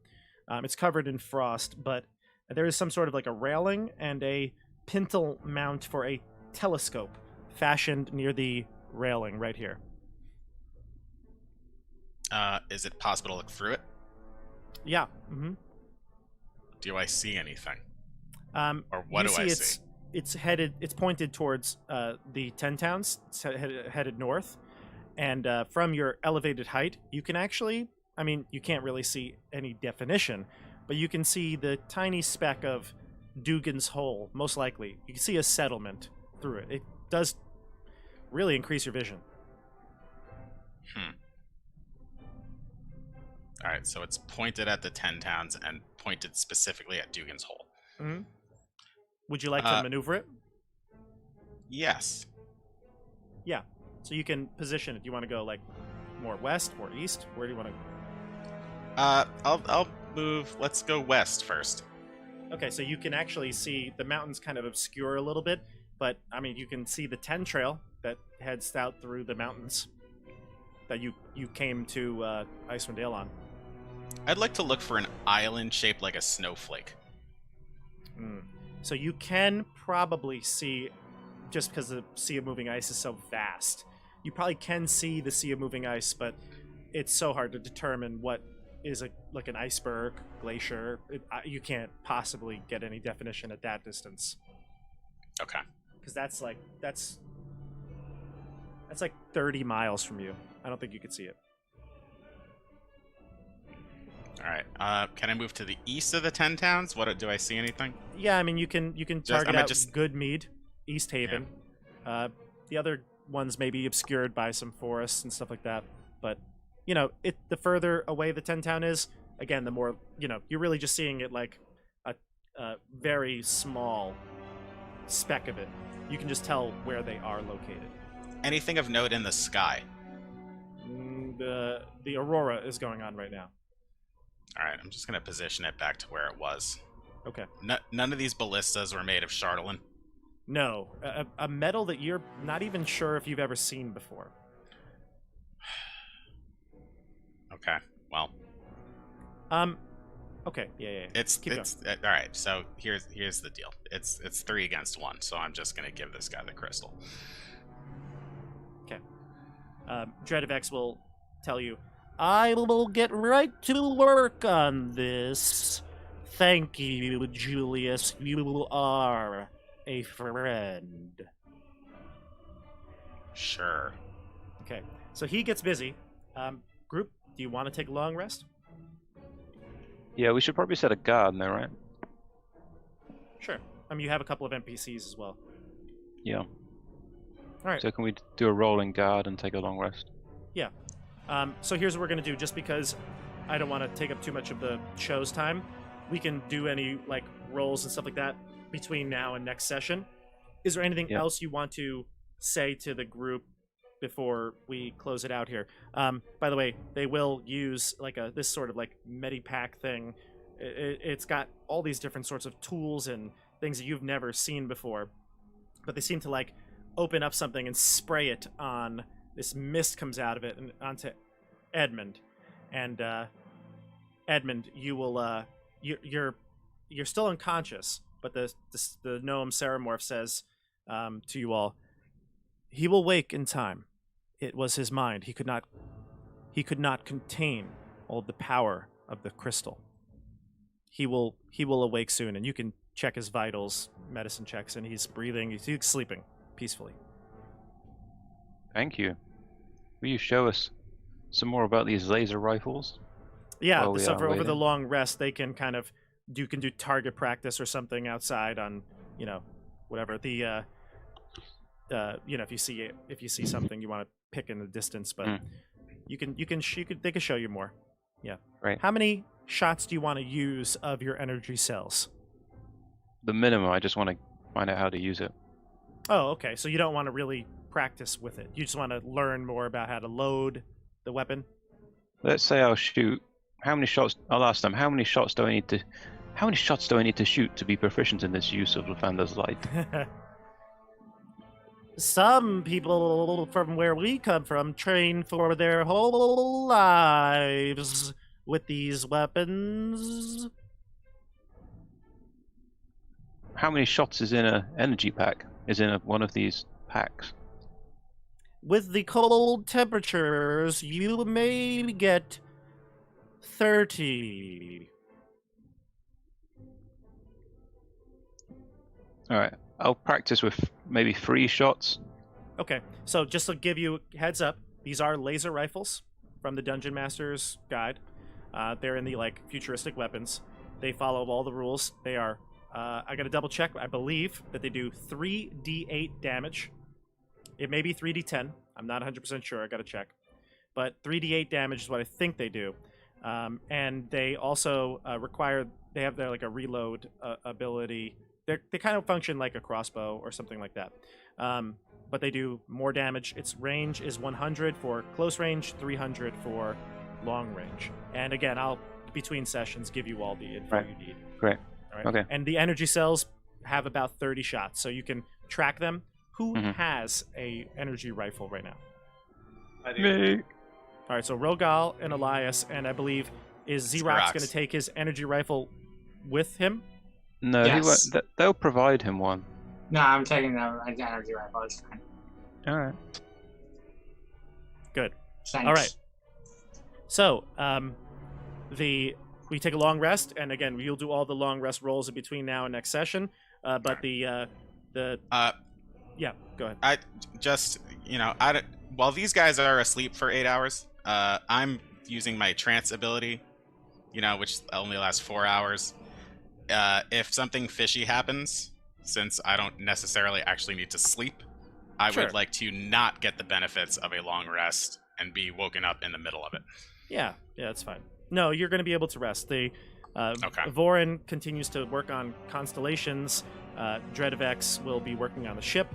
It's covered in frost, but there is some sort of like a railing and a pintle mount for a telescope fashioned near the railing right here. Is it possible to look through it? Yeah. Mm-hmm. Do I see anything? Or what do I see? It's pointed towards the 10 towns. It's headed north. And from your elevated height, you can actually, you can't really see any definition, but you can see the tiny speck of Dugan's Hole, most likely. You can see a settlement through it. It does really increase your vision. All right, so it's pointed at the 10 towns and pointed specifically at Dugan's Hole. Mm-hmm. Would you like to maneuver it? Yes. Yeah. So you can position it. Do you want to go like more west, more east? Where do you want to go? I'll move. Let's go west first. Okay, so you can actually see the mountains kind of obscure a little bit, but you can see the 10 trail that heads out through the mountains that you came to Icewind Dale on. I'd like to look for an island shaped like a snowflake. So you can probably see, just because the Sea of Moving Ice is so vast, you probably can see the Sea of Moving Ice, but it's so hard to determine what is like an iceberg, glacier. You can't possibly get any definition at that distance. Okay. Because that's like 30 miles from you. I don't think you could see it. All right. Can I move to the east of the 10 towns? Do I see anything? Yeah, you can target out Goodmead, East Haven. Yeah. The other ones may be obscured by some forests and stuff like that. But the further away the 10 town is, again, the more you're really just seeing it like a very small speck of it. You can just tell where they are located. Anything of note in the sky? The aurora is going on right now. All right, I'm just going to position it back to where it was. Okay. None of these ballistas were made of Chardelin? No. A metal that you're not even sure if you've ever seen before. Okay, well. Okay, yeah. It's all right, so here's the deal. It's 3 against 1, so I'm just going to give this guy the crystal. Okay. Dreadivex will tell you, I will get right to work on this. Thank you, Julius. You are a friend. Sure. Okay, so he gets busy. Group, do you want to take a long rest? Yeah, we should probably set a guard in there, right? Sure. You have a couple of NPCs as well. Yeah. All right. So can we do a rolling guard and take a long rest? Yeah. So here's what we're going to do. Just because I don't want to take up too much of the show's time, we can do any rolls and stuff like that between now and next session. Is there anything else you want to say to the group before we close it out here? By the way, they will use like this sort of like medipack thing. It's got all these different sorts of tools and things that you've never seen before, but they seem to like open up something and spray it on. This mist comes out of it and onto Edmund. And Edmund, you will you're still unconscious, but the gnome Ceramorph says to you all, he will wake in time. It was his mind. He could not contain all the power of the crystal. He will awake soon, and you can check his vitals, medicine checks, and he's breathing. He's sleeping peacefully. Thank you. Will you show us some more about these laser rifles? Yeah, so over the long rest, they can kind of do target practice or something outside on, whatever the if you see something you want to pick in the distance, but they can show you more. Yeah. Right. How many shots do you want to use of your energy cells? The minimum. I just want to find out how to use it. Oh, okay. So you don't want to really practice with it. You just want to learn more about how to load the weapon. Let's say I'll shoot. How many shots? I'll ask them. How many shots do I need to shoot to be proficient in this use of Lathander's light? Some people from where we come from train for their whole lives with these weapons. How many shots is in an energy pack? Is in one of these packs? With the cold temperatures, you may get 30. All right. I'll practice with maybe 3 shots. Okay, so just to give you a heads up, these are laser rifles from the Dungeon Master's Guide. They're in the futuristic weapons. They follow all the rules. They are. I got to double check. I believe that they do 3d8 damage. It may be 3d10. I'm not 100% sure. I got to check. But 3d8 damage is what I think they do. And they also require. They have their a reload ability. They kind of function like a crossbow or something like that. But they do more damage. Its range is 100 for close range, 300 for long range. And again, I'll, between sessions, give you all the info you need. Great. All right? Okay. And the energy cells have about 30 shots, so you can track them. Who has a energy rifle right now? I do. Me. All right, so Rogal and Elias, and I believe, is ZEEROCKS going to take his energy rifle with him? No, Yes. they'll provide him one. No, I'm taking the energy rifle. It's fine. All right. Good. Thanks. All right. So, we take a long rest, and again, you'll do all the long rest rolls in between now and next session. But yeah, go ahead. I just, while these guys are asleep for 8 hours, I'm using my trance ability, which only lasts 4 hours. If something fishy happens, since I don't necessarily actually need to sleep, I would like to not get the benefits of a long rest and be woken up in the middle of it. Yeah, that's fine. No, you're going to be able to rest. The Okay. Vorin continues to work on constellations. Dreadvex will be working on the ship.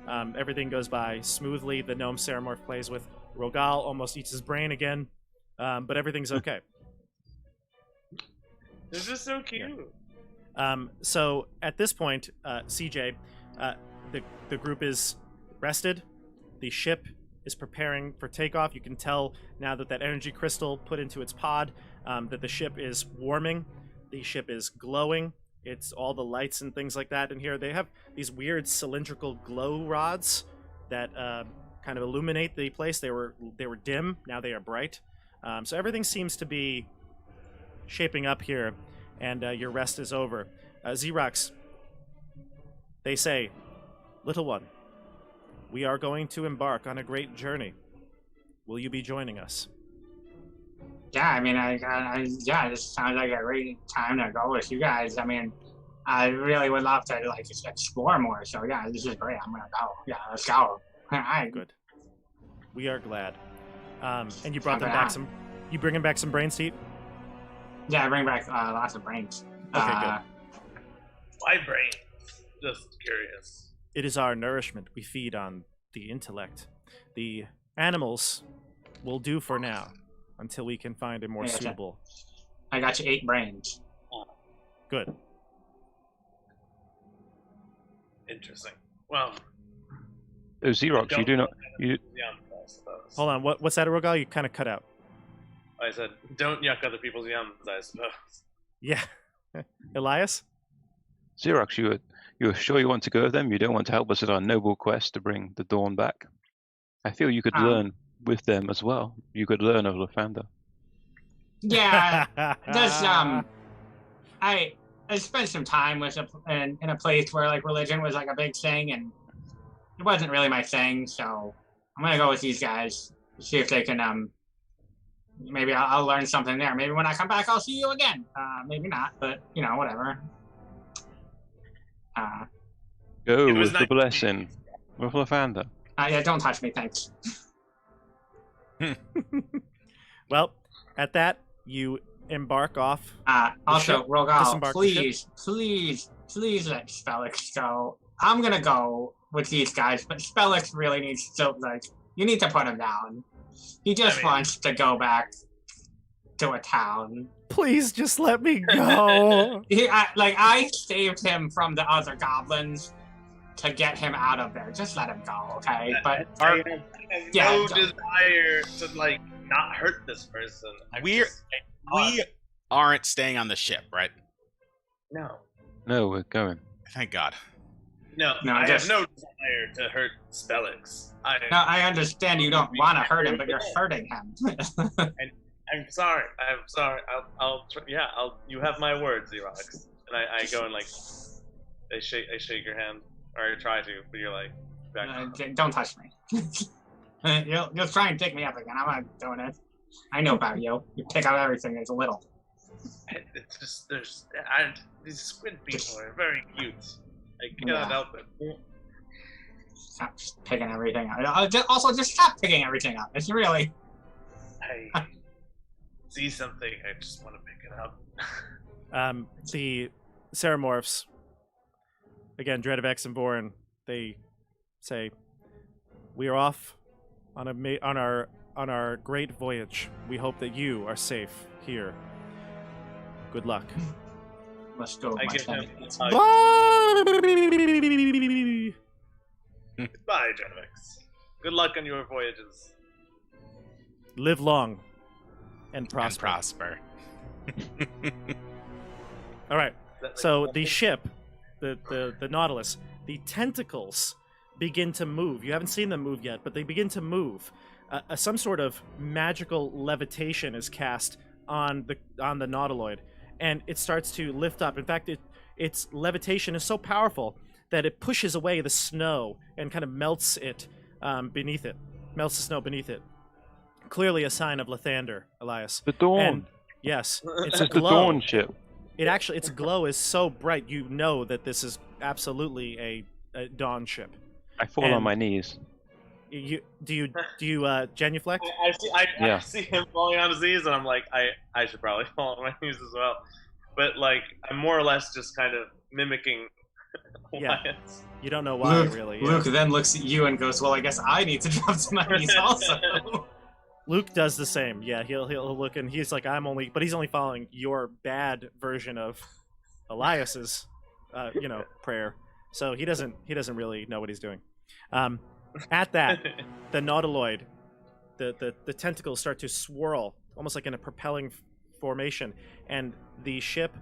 Everything goes by smoothly. The gnome Ceramorph plays with Rogal, almost eats his brain again, but everything's okay. This is so cute. So at this point, CJ, the group is rested. The ship is preparing for takeoff. You can tell now that energy crystal put into its pod that the ship is warming. The ship is glowing. It's all the lights and things like that in here. They have these weird cylindrical glow rods that kind of illuminate the place. They were dim. Now they are bright. So everything seems to be shaping up here, and your rest is over. ZEEROCKS, they say, little one, we are going to embark on a great journey. Will you be joining us? Yeah, I mean, this sounds like a great time to go with you guys. I mean, I really would love to explore more. So yeah, this is great. I'm gonna go. Yeah, let's go. All right. Good. We are glad. And you brought them back some. You bringing back some brains to eat? Yeah, I bring back lots of brains. Okay, good. Why brain? just curious. It is our nourishment. We feed on the intellect. The animals will do for now until we can find a more Yeah, okay. suitable. I got you 8 brains. Good. Interesting. Well, Oh, ZEEROCKS, you do not. You, I suppose. Hold on. What's that, Rogal? You kind of cut out. I said, don't yuck other people's yums, I suppose. Yeah. Elias? ZEEROCKS, you are sure you want to go with them? You don't want to help us at our noble quest to bring the dawn back? I feel you could learn with them as well. You could learn of Lathander. Yeah, just I spent some time with in a place where like religion was like a big thing, and it wasn't really my thing. So I'm gonna go with these guys, see if they can maybe I'll learn something there. Maybe when I come back, I'll see you again. Maybe not, but you know, whatever. Go It was with the nice. blessing with Lathander. Yeah, don't touch me, thanks. Well, at that, you embark off. Also, ship Rogal, disembarked the ship. please let Spellix go. I'm gonna go with these guys, but Spellix really needs to, like, you need to put him down. He just wants to go back to a town. Please just let me go. I saved him from the other goblins to get him out of there. Just let him go, okay? But I have yeah, no don't- desire to like not hurt this person. We aren't staying on the ship, right? no, No, we're going. Thank God. No, I just- have no desire to hurt Spellix. no, I understand you don't want to hurt him, but you're hurting him. I'm sorry. You have my word, ZEEROCKS. And I go and like, I shake your hand, or I try to, but you're like, back. Don't touch me. You'll try and pick me up again. I'm not doing it. I know about you. You pick up everything that's little. It's just these squid people are very cute. I cannot help it. Stop picking everything up. Just stop picking everything up. It's really. I see something, I just want to pick it up. The Ceramorphs, again, Dread of X and Bourne, they say, "We are off on our great voyage. We hope that you are safe here. Good luck." Let's go. I my give friend. him a hug. Bye. Goodbye, Genevix. Good luck on your voyages. Live long and And prosper. prosper. All right. Is that like So the something? ship, the Nautilus, the tentacles begin to move. You haven't seen them move yet, but they begin to move. Some sort of magical levitation is cast on the Nautiloid, and it starts to lift up. In fact, its levitation is so powerful that it pushes away the snow and kind of melts it beneath it. Melts the snow beneath it. Clearly a sign of Lathander, Elias. The dawn. And yes, it's a It's the glow. dawn ship. Its glow is so bright, you know that this is absolutely a dawn ship. I fall And- on my knees. Do you genuflect? I see him falling on his knees, and I'm like, I should probably fall on my knees as well. But like, I'm more or less just kind of mimicking Yeah. Wyatt's. You don't know why, Luke, really. Luke then looks at you and goes, "Well, I guess I need to drop to my knees also." Luke does the same. Yeah, he'll look and he's like, but he's only following your bad version of Elias's, prayer. So he doesn't really know what he's doing. At that, the Nautiloid, the tentacles start to swirl, almost like in a propelling formation, and the ship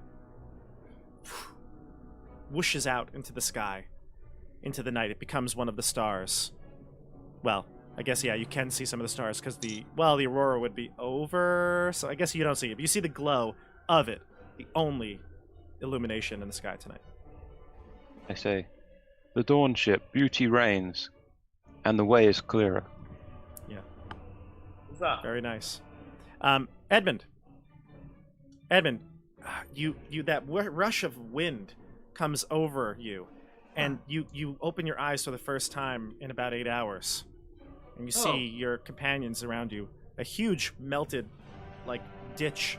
whooshes out into the sky, into the night. It becomes one of the stars. Well, I guess, yeah, you can see some of the stars because the aurora would be over, so I guess you don't see it. But you see the glow of it, the only illumination in the sky tonight. I say, the dawn ship, beauty reigns, and the way is clearer. What's up? Very nice. Edmund, that rush of wind comes over you, and you open your eyes for the first time in about 8 hours, and you see your companions around you. A huge melted, ditch.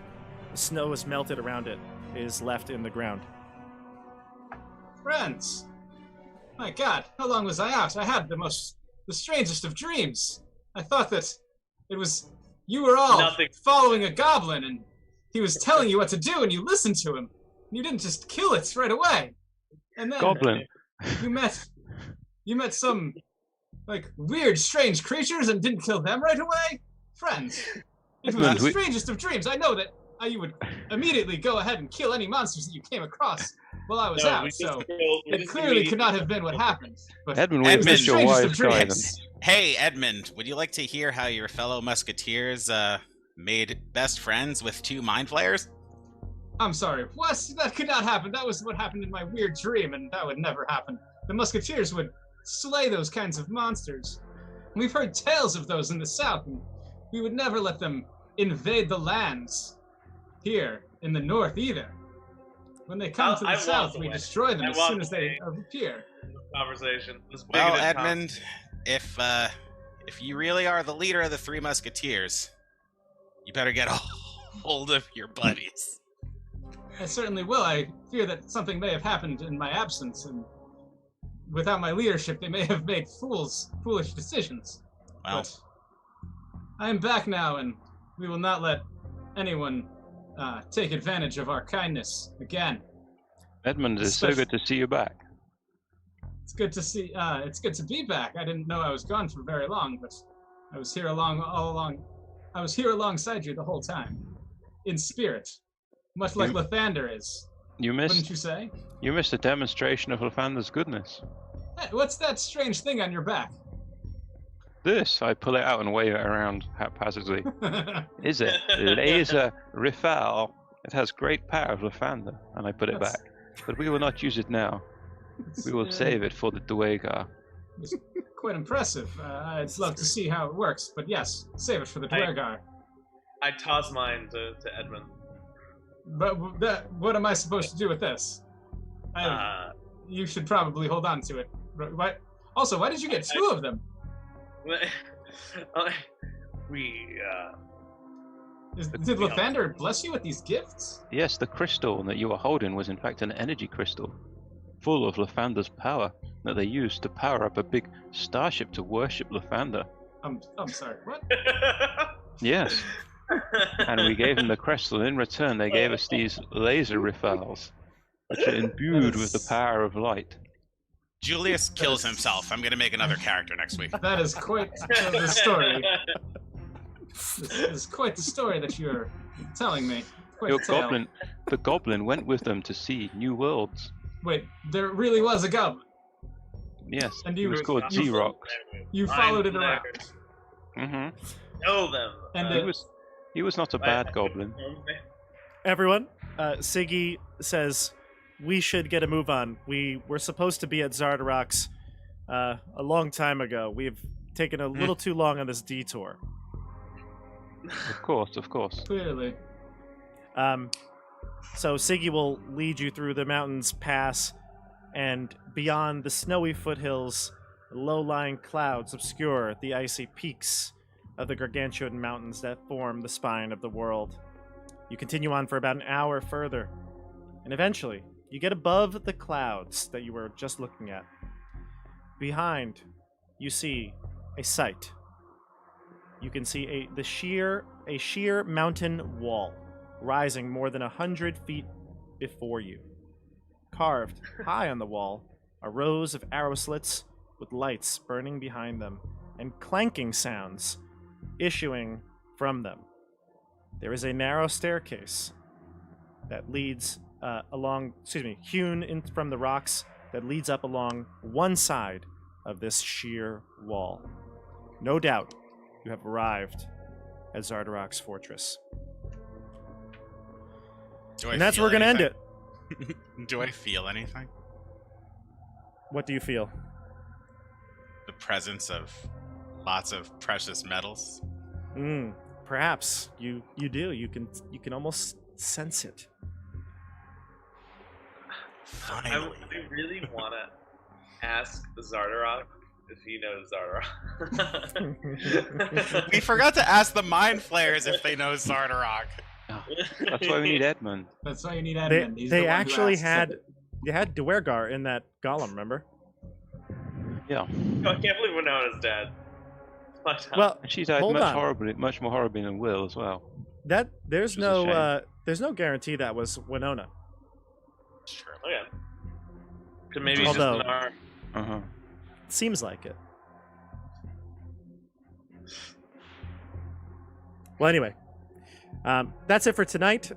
The snow is melted around it, is left in the ground. Friends, My God, how long was I out? I had the strangest of dreams. I thought that it was you were all Nothing. following a goblin, and he was telling you what to do, and you listened to him. You didn't just kill it right away. And then Goblin. you met some like weird, strange creatures and didn't kill them right away? Friends, it was the strangest of dreams. I know that you would immediately go ahead and kill any monsters that you came across while I was out, so it clearly could not have been what happened. But Edmund, it was the witness your strangest of wise dreams. guidance. Hey, Edmund, would you like to hear how your fellow musketeers made best friends with 2 mind flayers? I'm sorry, what? That could not happen. That was what happened in my weird dream, and that would never happen. The musketeers would slay those kinds of monsters. We've heard tales of those in the south, and we would never let them invade the lands here in the north either. When they come to the south, we destroy them as soon as they appear. Conversation. Well, Edmund, if you really are the leader of the 3 musketeers, you better get a hold of your buddies. I certainly will. I fear that something may have happened in my absence, and without my leadership, they may have made foolish decisions. Well, but I am back now, and we will not let anyone take advantage of our kindness again. Edmund, it's so good to see you back. It's good to see. It's good to be back. I didn't know I was gone for very long, but I was here all along. I was here alongside you the whole time, in spirit, much like Lathander is. Wouldn't you say? You missed a demonstration of Lathander's goodness. Hey, what's that strange thing on your back? This, I pull it out and wave it around haphazardly, is a laser rifle. It has great power of Lathander, and I put it back. But we will not use it now. We will save it for the Dwegar. It's quite impressive. I'd love to see how it works, but yes, save it for the Dwegar. I toss mine to Edmund. But what am I supposed to do with this? You should probably hold on to it. What? Also, why did you get 2 of them? Did Lathander bless you with these gifts? Yes, the crystal that you were holding was in fact an energy crystal, full of Lathander's power that they used to power up a big starship to worship Lathander. I'm sorry, what? Yes. And we gave them the crystal. In return, they gave us these laser rifles, which are imbued with the power of light. Julius kills himself. I'm going to make another character next week. That is quite the story. This is quite the story that you're telling me. The goblin went with them to see new worlds. Wait, there really was a goblin? Yes, and he was called ZEEROCKS. You followed it around. Mm-hmm. Know them. And he was not a bad goblin. Everyone, Siggy says we should get a move on. We were supposed to be at ZEEROCKS a long time ago. We've taken a little too long on this detour. Of course. Clearly. So Siggy will lead you through the mountains pass, and beyond the snowy foothills, low-lying clouds obscure the icy peaks of the gargantuan mountains that form the spine of the world. You continue on for about an hour further, and eventually you get above the clouds that you were just looking at. Behind, you see a sight. You can see a sheer mountain wall rising more than 100 feet before you. Carved high on the wall are rows of arrow slits with lights burning behind them and clanking sounds issuing from them. There is a narrow staircase that leads hewn in from the rocks that leads up along one side of this sheer wall. No doubt you have arrived at ZEEROCKS Fortress. And that's where we're going to end it. Do I feel anything? What do you feel? The presence of lots of precious metals. Perhaps you do. You can almost sense it. Finally. I really want to ask Zardarok if he knows Zardarok. We forgot to ask the Mind Flayers if they know Zardarok. Oh, that's why we need Edmund. That's why you need Edmund. They actually had Dwegar in that golem, remember? Yeah. I can't believe Winona's dead. But, Well, And she's died hold on. much more horribly than Will as well. That there's Which is a no there's no guarantee that was Winona. Sure. okay. Could maybe it's Although- just an arm. Uh-huh. Seems like it. Well, anyway, that's it for tonight.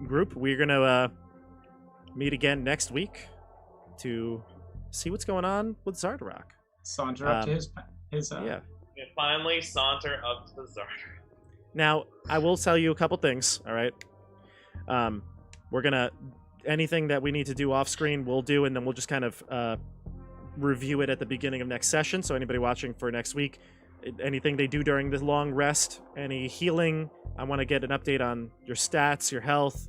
Group, we're gonna meet again next week to see what's going on with Zardarok. Saunter up to his Yeah. We can finally saunter up to the Zarder. Now, I will tell you a couple things. All right. We're gonna anything that we need to do off screen, we'll do, and then we'll just kind of review it at the beginning of next session. So anybody watching for next week, anything they do during this long rest, any healing, I want to get an update on your stats, your health,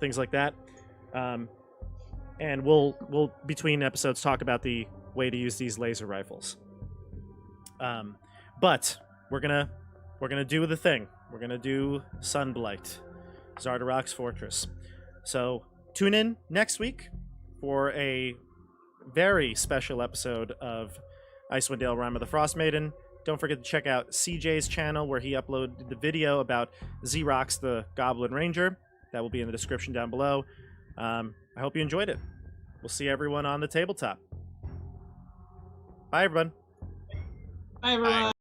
things like that. And we'll between episodes talk about the way to use these laser rifles. But we're gonna do the thing. We're gonna do Sunblight, Zardarok's Fortress. So tune in next week for a very special episode of Icewind Dale Rime of the Frostmaiden. Don't forget to check out CJ's channel where he uploaded the video about ZEEROCKS the Goblin Ranger. That will be in the description down below. I hope you enjoyed it. We'll see everyone on the tabletop. Bye, everyone. Bye, everyone.